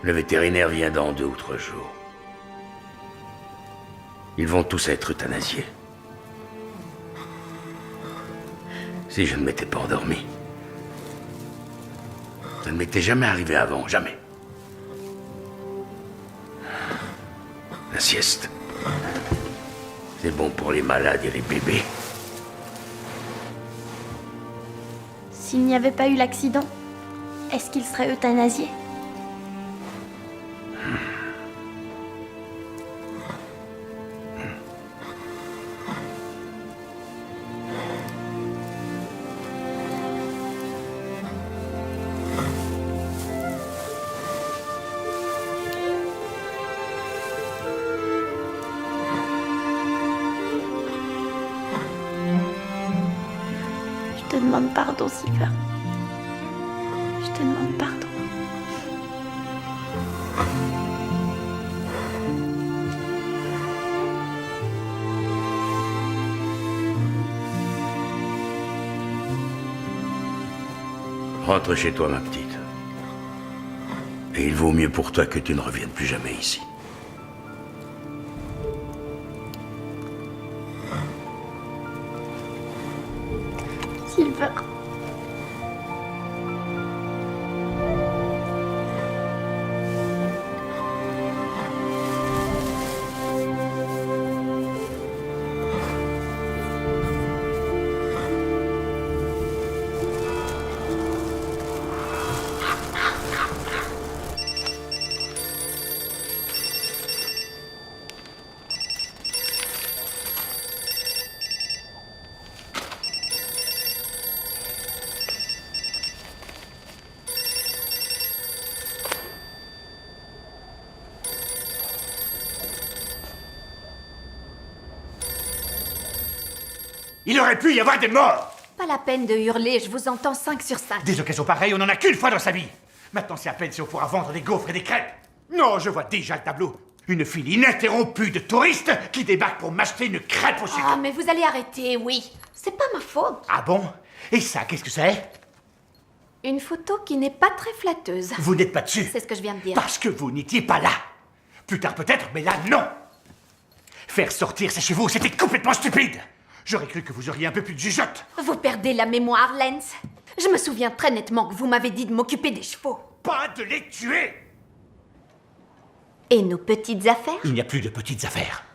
Le vétérinaire vient dans 2 ou 3 jours. Ils vont tous être euthanasiés. Si je ne m'étais pas endormi. Ça ne m'était jamais arrivé avant, jamais. La sieste. C'est bon pour les malades et les bébés. S'il n'y avait pas eu l'accident, est-ce qu'il serait euthanasié? Je te demande pardon, Silver. Je te demande pardon. Rentre chez toi, ma petite. Et il vaut mieux pour toi que tu ne reviennes plus jamais ici. Silver. Il aurait pu y avoir des morts! Pas la peine de hurler, je vous entends 5 sur 5. Des occasions pareilles, on n'en a qu'une fois dans sa vie! Maintenant, c'est à peine si on pourra vendre des gaufres et des crêpes! Non, je vois déjà le tableau! Une file ininterrompue de touristes qui débarquent pour m'acheter une crêpe au sucre! Ah, mais vous allez arrêter, oui. C'est pas ma faute. Ah bon? Et ça, qu'est-ce que c'est? Une photo qui n'est pas très flatteuse. Vous n'êtes pas dessus! C'est ce que je viens de dire. Parce que vous n'étiez pas là! Plus tard peut-être, mais là, non! Faire sortir ces chevaux, c'était complètement stupide! J'aurais cru que vous auriez un peu plus de jugeote. Vous perdez la mémoire, Lance. Je me souviens très nettement que vous m'avez dit de m'occuper des chevaux. Pas de les tuer! Et nos petites affaires? Il n'y a plus de petites affaires.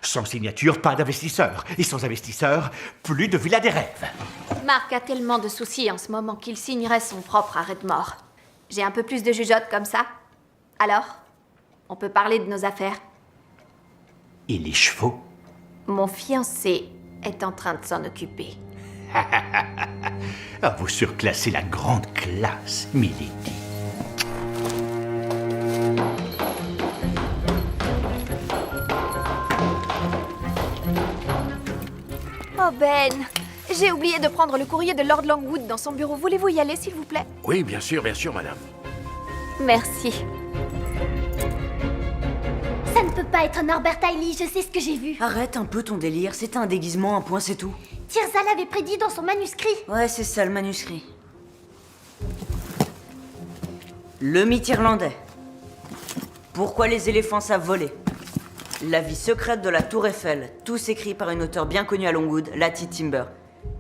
Sans signature, pas d'investisseurs. Et sans investisseurs, plus de villa des rêves. Marc a tellement de soucis en ce moment qu'il signerait son propre arrêt de mort. J'ai un peu plus de jugeote comme ça? Alors? On peut parler de nos affaires? Et les chevaux? Mon fiancé est en train de s'en occuper. Ah, vous surclassez la grande classe, Milady. Oh Ben, j'ai oublié de prendre le courrier de Lord Longwood dans son bureau. Voulez-vous y aller, s'il vous plaît? Oui, bien sûr, madame. Merci. Ça ne peut pas être Norbert Hailey, je sais ce que j'ai vu. Arrête un peu ton délire, c'était un déguisement, un point, c'est tout. Tirza l'avait prédit dans son manuscrit. Ouais, c'est ça le manuscrit. Le mythe irlandais. Pourquoi les éléphants savent voler. La vie secrète de la Tour Eiffel. Tous écrits par une auteure bien connue à Longwood, Lati Timber.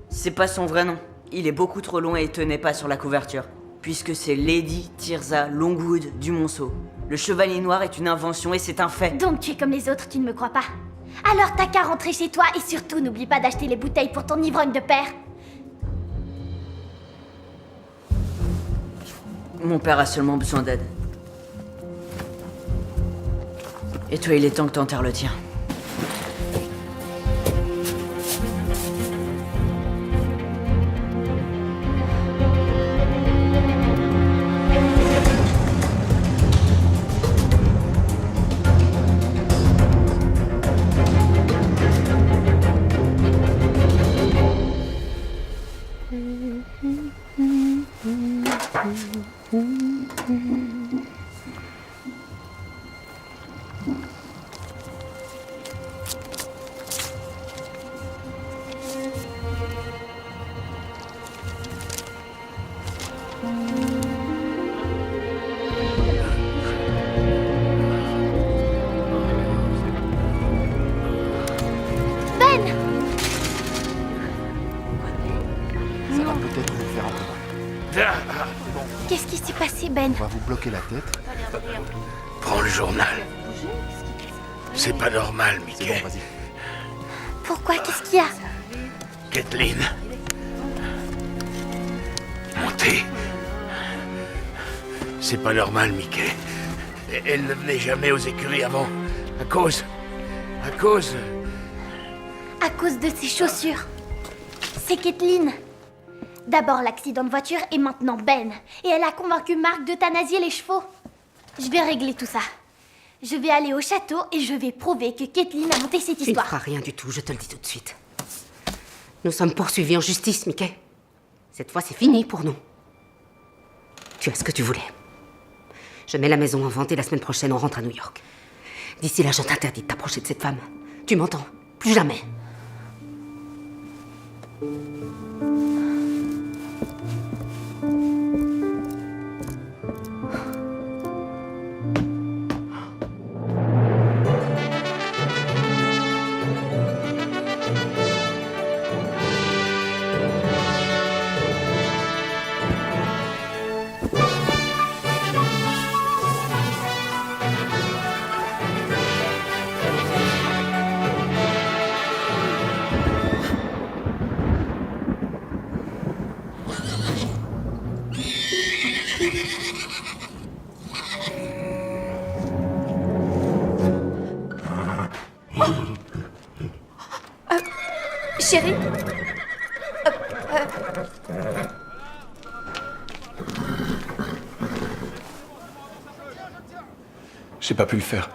C'est pas son vrai nom. Il est beaucoup trop long et il tenait pas sur la couverture. Puisque c'est Lady Tirza Longwood du Monceau. Le chevalier noir est une invention et c'est un fait. Donc tu es comme les autres, tu ne me crois pas. Alors t'as qu'à rentrer chez toi et surtout n'oublie pas d'acheter les bouteilles pour ton ivrogne de père. Mon père a seulement besoin d'aide. Et toi, il est temps que t'enterres le tien. Ok, Ben. On va vous bloquer la tête. Prends le journal. C'est pas normal, Mickey. Pourquoi? Qu'est-ce qu'il y a? Kathleen. Montez. C'est pas normal, Mickey. Elle ne venait jamais aux écuries avant. À cause À cause de ses chaussures. C'est Kathleen. D'abord l'accident de voiture et maintenant Ben. Et elle a convaincu Marc d'euthanasier les chevaux. Je vais régler tout ça. Je vais aller au château et je vais prouver que Kathleen a monté cette Tu ne histoire. feras rien du tout, je te le dis tout de suite. Nous sommes poursuivis en justice, Mickey. Cette fois, c'est fini pour nous. Tu as ce que tu voulais. Je mets la maison en vente et la semaine prochaine, on rentre à New York. D'ici là, je t'interdis de t'approcher de cette femme. Tu m'entends? Plus jamais. Chérie? J'ai pas pu le faire.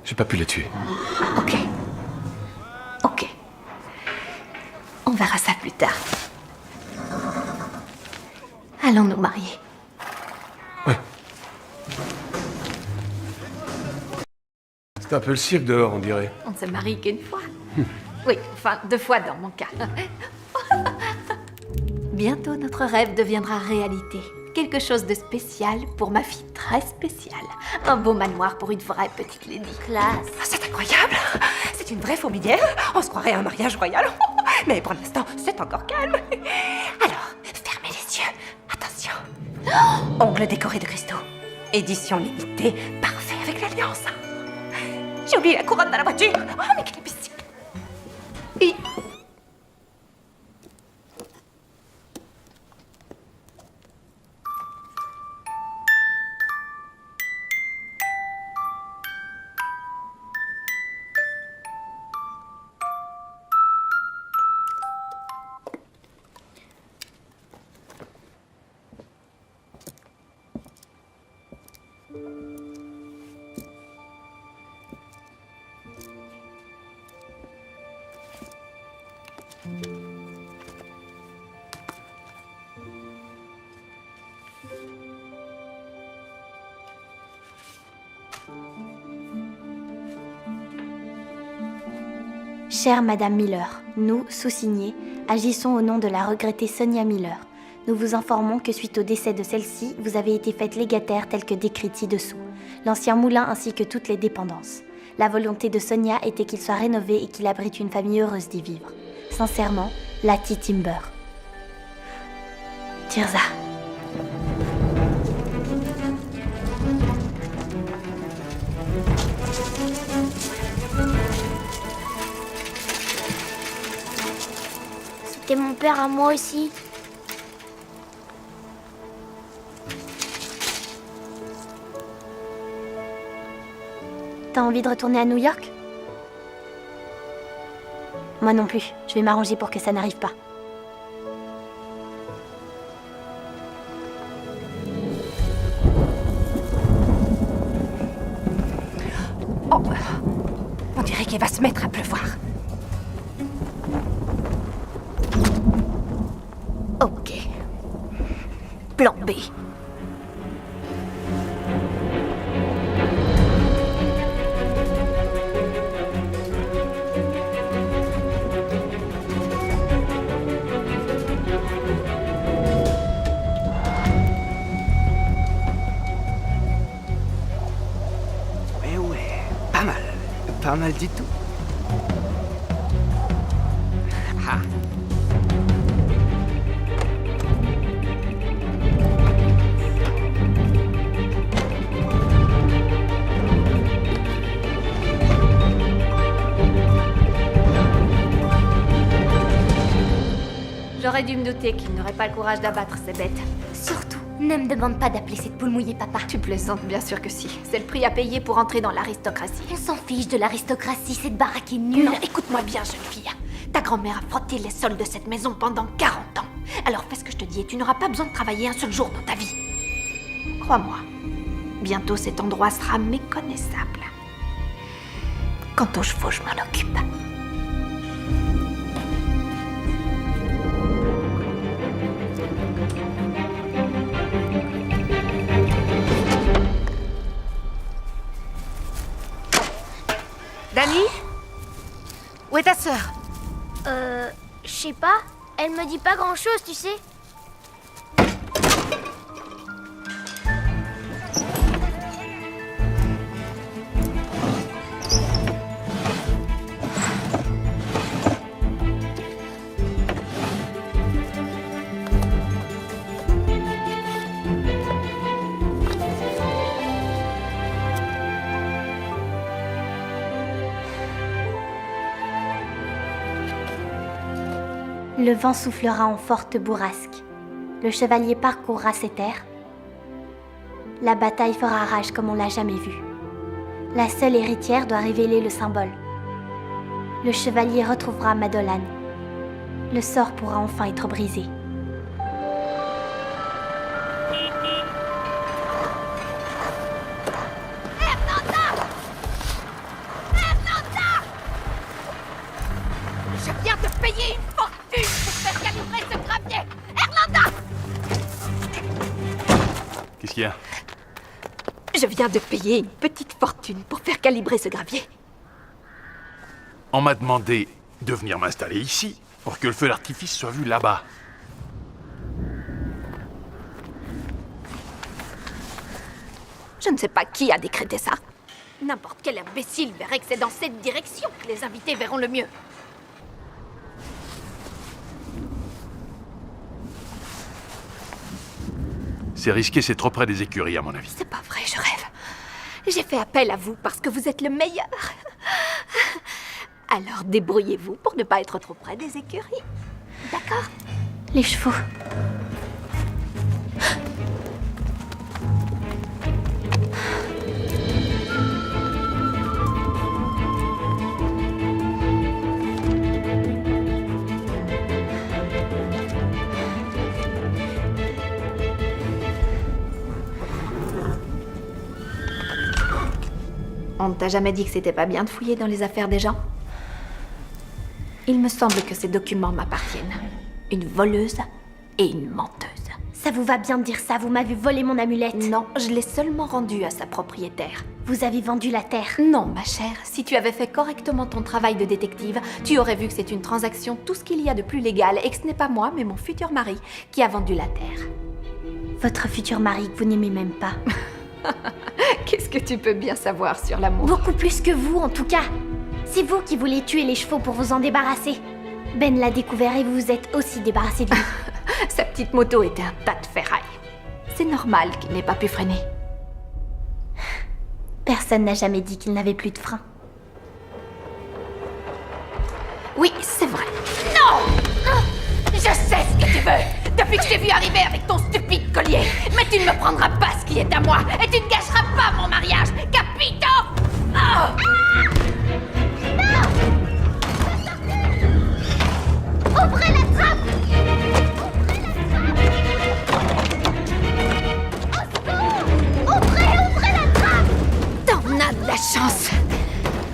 J'ai pas pu les tuer. Ok. Ok. On verra ça plus tard. Allons nous marier. C'est un peu le cirque dehors, on dirait. On ne se marie qu'une fois. Oui, enfin 2 fois dans mon cas. Bientôt notre rêve deviendra réalité. Quelque chose de spécial pour ma fille très spéciale. Un beau manoir pour une vraie petite lady. Classe. C'est incroyable. C'est une vraie fourmilière. On se croirait à un mariage royal. Mais pour l'instant, c'est encore calme. Alors, fermez les yeux. Attention. Ongles décorés de cristaux. Édition limitée. Parfait avec l'alliance. J'ai oublié la couronne dans la voiture. Oh, mais quelle imbécile. Et... Chère Madame Miller, nous, sous-signés, agissons au nom de la regrettée Sonia Miller. Nous vous informons que suite au décès de celle-ci, vous avez été faite légataire tel que décrit ci-dessous. L'ancien moulin ainsi que toutes les dépendances. La volonté de Sonia était qu'il soit rénové et qu'il abrite une famille heureuse d'y vivre. Sincèrement, Lati Timber. Tirza. C'était mon père à moi aussi. T'as envie de retourner à New York? Moi non plus. Je vais m'arranger pour que ça n'arrive pas. Oh, on dirait qu'il va se mettre à pleuvoir. Ok. Plan B. Pas mal du tout. Ah. J'aurais dû me douter qu'il n'aurait pas le courage d'abattre ces bêtes. Surtout, ne me demande pas d'appeler cette poule mouillée papa. Tu plaisantes, bien sûr que si. C'est le prix à payer pour entrer dans l'aristocratie. On s'en fiche de l'aristocratie, cette baraque est nulle. Non, écoute-moi bien, jeune fille. Ta grand-mère a frotté les sols de cette maison pendant 40 ans. Alors fais ce que je te dis et tu n'auras pas besoin de travailler un seul jour dans ta vie. Crois-moi, bientôt cet endroit sera méconnaissable. Quant aux chevaux, je m'en occupe. Dani? Où est ta sœur? Je sais pas. Elle me dit pas grand-chose, tu sais. Le vent soufflera en forte bourrasque. Le chevalier parcourra ces terres. La bataille fera rage comme on l'a jamais vu. La seule héritière doit révéler le symbole. Le chevalier retrouvera Madolan. Le sort pourra enfin être brisé. Je viens de payer une fortune pour faire calibrer ce gravier. Erlanda! Qu'est-ce qu'il y a? Je viens de payer une petite fortune pour faire calibrer ce gravier. On m'a demandé de venir m'installer ici pour que le feu d'artifice soit vu là-bas. Je ne sais pas qui a décrété ça. N'importe quel imbécile verrait que c'est dans cette direction que les invités verront le mieux. C'est risqué, c'est trop près des écuries à mon avis. C'est pas vrai, je rêve. J'ai fait appel à vous parce que vous êtes le meilleur. Alors débrouillez-vous pour ne pas être trop près des écuries. D'accord? Les chevaux. On ne t'a jamais dit que c'était pas bien de fouiller dans les affaires des gens? Il me semble que ces documents m'appartiennent. Une voleuse et une menteuse. Ça vous va bien de dire ça, vous m'avez volé mon amulette. Non, je l'ai seulement rendue à sa propriétaire. Vous avez vendu la terre. Non, ma chère, si tu avais fait correctement ton travail de détective, tu aurais vu que c'est une transaction tout ce qu'il y a de plus légal et que ce n'est pas moi, mais mon futur mari qui a vendu la terre. Votre futur mari que vous n'aimez même pas. Qu'est-ce que tu peux bien savoir sur l'amour? Beaucoup plus que vous, en tout cas. C'est vous qui voulez tuer les chevaux pour vous en débarrasser. Ben l'a découvert et vous vous êtes aussi débarrassé de lui. Sa petite moto était un tas de ferraille. C'est normal qu'il n'ait pas pu freiner. Personne n'a jamais dit qu'il n'avait plus de frein. Oui, c'est vrai. Non! Je sais ce que tu veux! Depuis que je t'ai vu arriver avec ton stupide collier! Mais tu ne me prendras pas ce qui est à moi! Et tu ne gâcheras pas mon mariage! Capito! Oh! Ouvrez la trappe! Ouvrez la trappe! T'en as de la chance!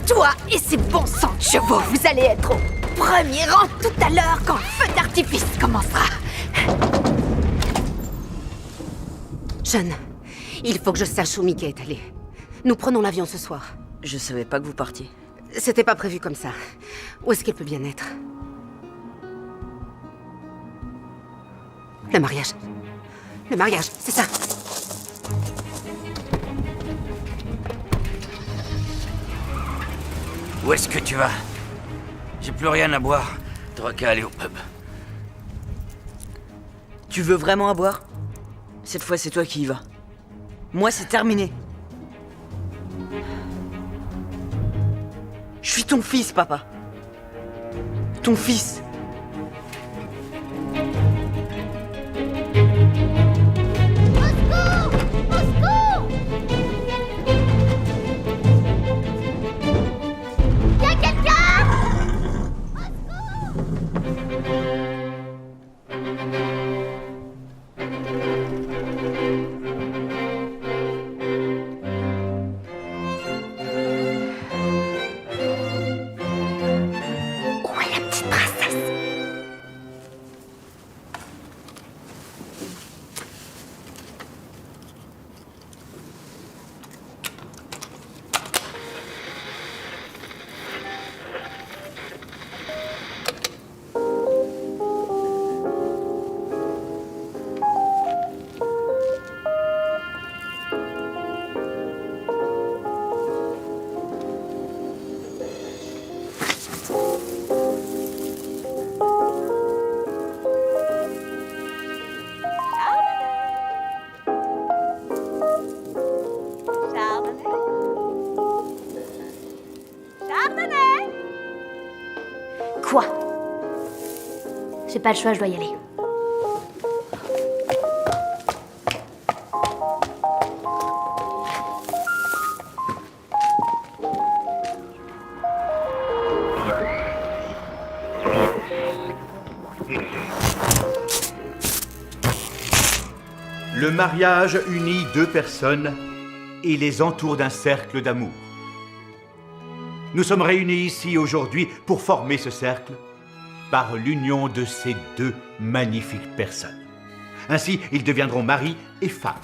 Toi et ces bons sangs de chevaux, vous allez être au premier rang tout à l'heure quand le feu d'artifice commencera! Jeanne, il faut que je sache où Mickey est allé. Nous prenons l'avion ce soir. Je savais pas que vous partiez. C'était pas prévu comme ça. Où est-ce qu'elle peut bien être? Le mariage. Le mariage, c'est ça. Où est-ce que tu vas? J'ai plus rien à boire. T'auras qu'à aller au pub. Tu veux vraiment à boire? Cette fois, c'est toi qui y vas. Moi, c'est terminé. Je suis ton fils, papa. Ton fils. J'ai pas le choix, je dois y aller. Le mariage unit deux personnes et les entoure d'un cercle d'amour. Nous sommes réunis ici aujourd'hui pour former ce cercle par l'union de ces deux magnifiques personnes. Ainsi, ils deviendront mari et femme.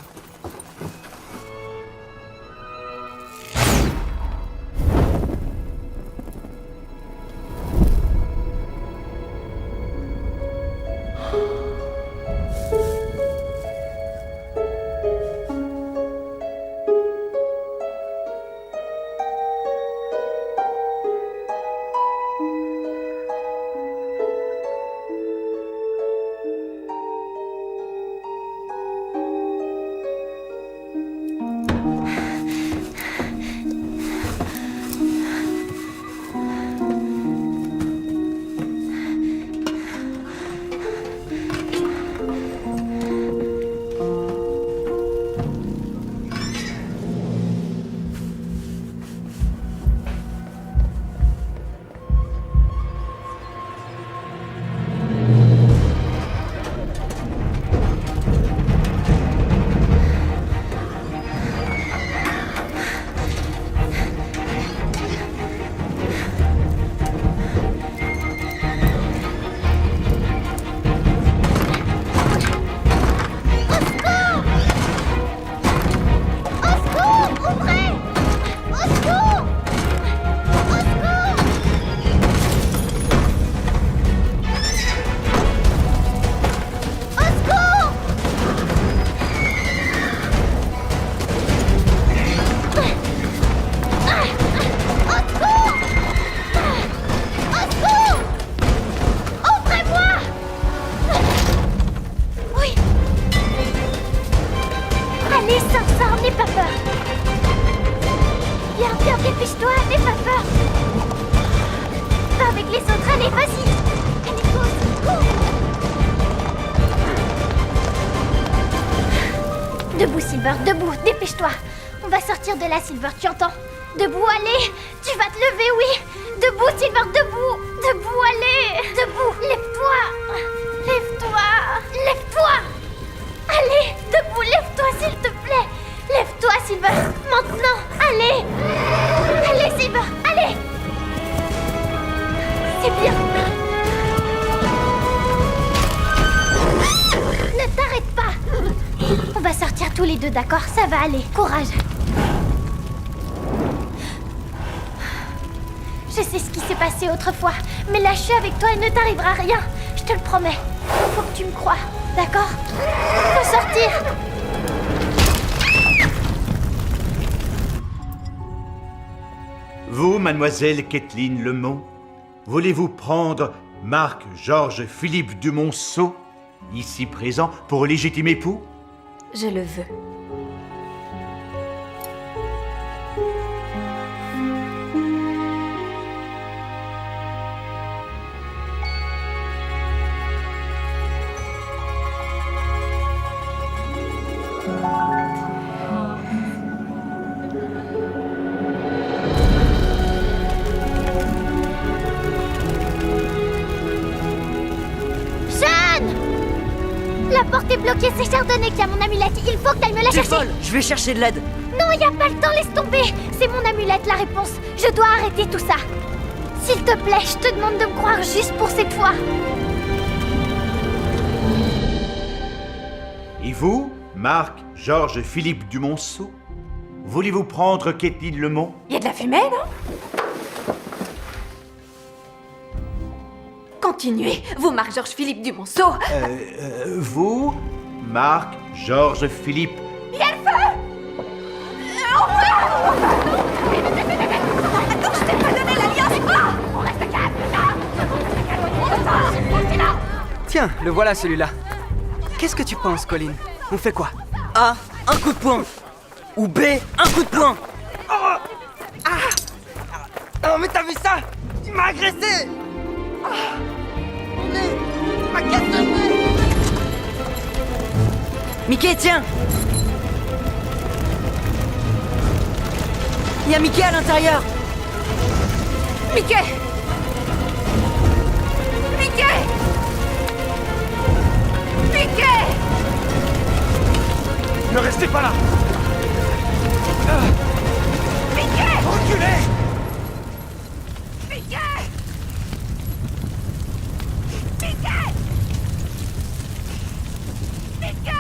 Debout, Silver, debout, dépêche-toi. On va sortir de là, Silver, tu entends? Debout, allez. Tu vas te lever, oui. Debout, Silver, debout. Debout, allez. Debout, lève-toi. Lève-toi. Lève-toi. Allez, debout, lève-toi, s'il te plaît. Lève-toi, Silver. Maintenant, allez. Allez, Silver, allez. C'est bien. Ne t'arrête pas. On va sortir tous les deux, d'accord? Ça va aller. Courage. Je sais ce qui s'est passé autrefois, mais là je suis avec toi et ne t'arrivera rien. Je te le promets. Faut que tu me crois, d'accord? Faut sortir. Vous, mademoiselle Kathleen Lemont, voulez-vous prendre Marc Georges Philippe Dumonceau, ici présent, pour légitime époux? Je le veux. La porte est bloquée, c'est Chardonnay qui a mon amulette. Il faut que t'ailles me la T'es chercher. folle, je vais chercher de l'aide. Non, y a pas le temps, laisse tomber. C'est mon amulette, la réponse. Je dois arrêter tout ça. S'il te plaît, je te demande de me croire juste pour cette fois. Et vous, Marc Georges Philippe Dumonceau, voulez-vous prendre Kathleen Lemont? Il y a de la fumée, non? Continuez, vous, Marc-Georges Philippe Dumonceau. Vous, Marc Georges Philippe. Il y a le feu! Attends, je t'ai pas donné l'alliance! On reste calme, Tiens, le voilà celui-là. Qu'est-ce que tu penses, Colin? On fait quoi? A, un coup de poing. Ou B, un coup de poing. Oh, mais t'as vu ça? Il m'a agressé. ma caisse de boue! Mickey, tiens! Il y a Mickey à l'intérieur! Mickey! Mickey! Mickey! Ne restez pas là! Mickey! Reculez! Mickey! Mickey! Mickey!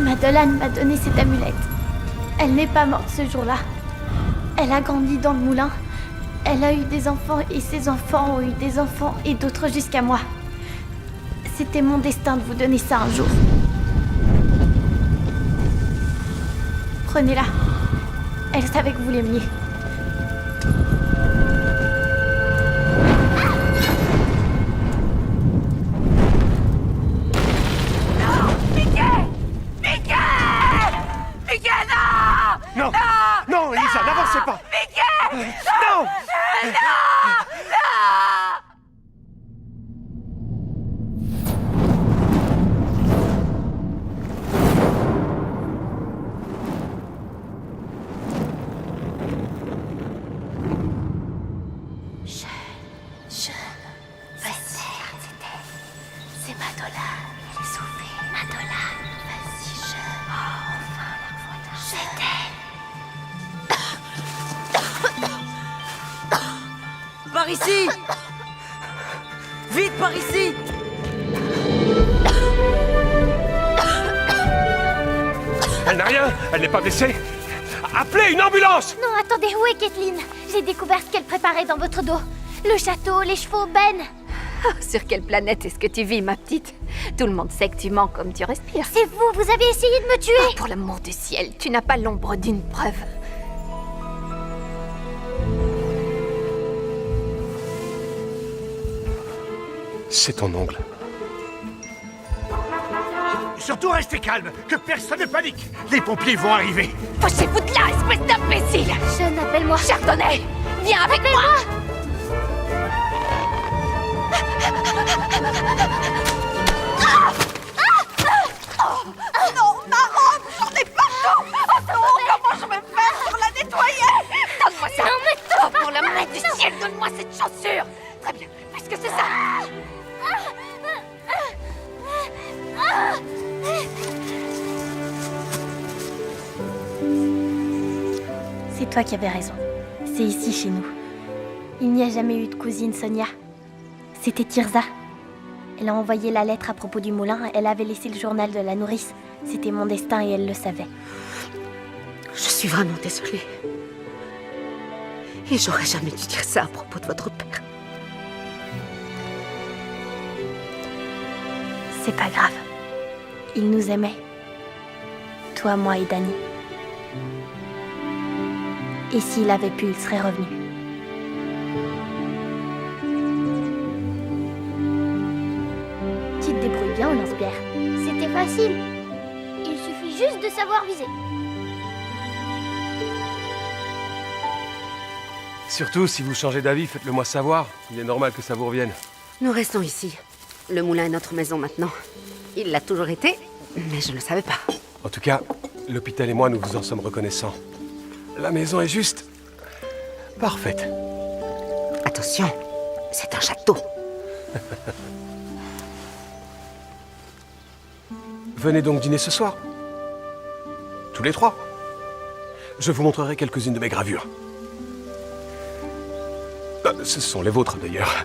Madeleine m'a donné cette amulette. Elle n'est pas morte ce jour-là. Elle a grandi dans le moulin. Elle a eu des enfants et ses enfants ont eu des enfants et d'autres jusqu'à moi. C'était mon destin de vous donner ça un jour. Prenez-la. Elle savait que vous l'aimiez. Non! Non, Elisa, n'avancez pas! Mickey! Non! Vas-y, c'est Madola. Il est sauvé. Madola. Vas-y, enfin, la voilà. C'était. Par ici! Vite, par ici! Elle n'a rien! Elle n'est pas blessée! Appelez une ambulance! Non, attendez, où est Kathleen? J'ai découvert ce qu'elle préparait dans votre dos. Le château, les chevaux, Ben. Oh, sur quelle planète est-ce que tu vis, ma petite? Tout le monde sait que tu mens comme tu respires. C'est vous avez essayé de me tuer. Oh, pour l'amour du ciel, tu n'as pas l'ombre d'une preuve. C'est ton ongle. Surtout restez calme, que personne ne panique. Les pompiers vont arriver. Fâchez-vous de là, espèce d'imbécile! Jeune, appelle-moi. Chardonnay, viens avec moi! Non, ma robe, j'en ai partout! Oh, comment je vais faire pour la nettoyer? Donne-moi ça! Non, mais Oh, pour l'amour du ciel, donne-moi cette chaussure! Très bien, parce que c'est ça! C'est toi qui avais raison. C'est ici chez nous. Il n'y a jamais eu de cousine, Sonia. C'était Tirza. Elle a envoyé la lettre à propos du moulin. Elle avait laissé le journal de la nourrice. C'était mon destin et elle le savait. Je suis vraiment désolée. Et j'aurais jamais dû dire ça à propos de votre père. C'est pas grave. Il nous aimait. Toi, moi et Danny. Et s'il avait pu, il serait revenu. Tu te débrouilles bien au lance-pierre. C'était facile. Il suffit juste de savoir viser. Surtout, si vous changez d'avis, faites-le moi savoir. Il est normal que ça vous revienne. Nous restons ici. Le moulin est notre maison maintenant. Il l'a toujours été, mais je ne le savais pas. En tout cas, l'hôpital et moi, nous vous en sommes reconnaissants. La maison est juste... parfaite. Attention, c'est un château. Venez donc dîner ce soir. Tous les trois. Je vous montrerai quelques-unes de mes gravures. Ce sont les vôtres, d'ailleurs.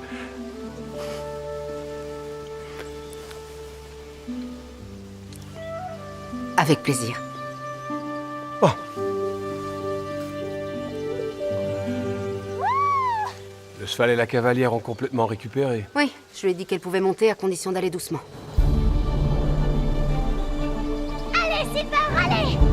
Avec plaisir. Le cheval et la cavalière ont complètement récupéré. Oui, je lui ai dit qu'elle pouvait monter à condition d'aller doucement. Allez, Silver, allez!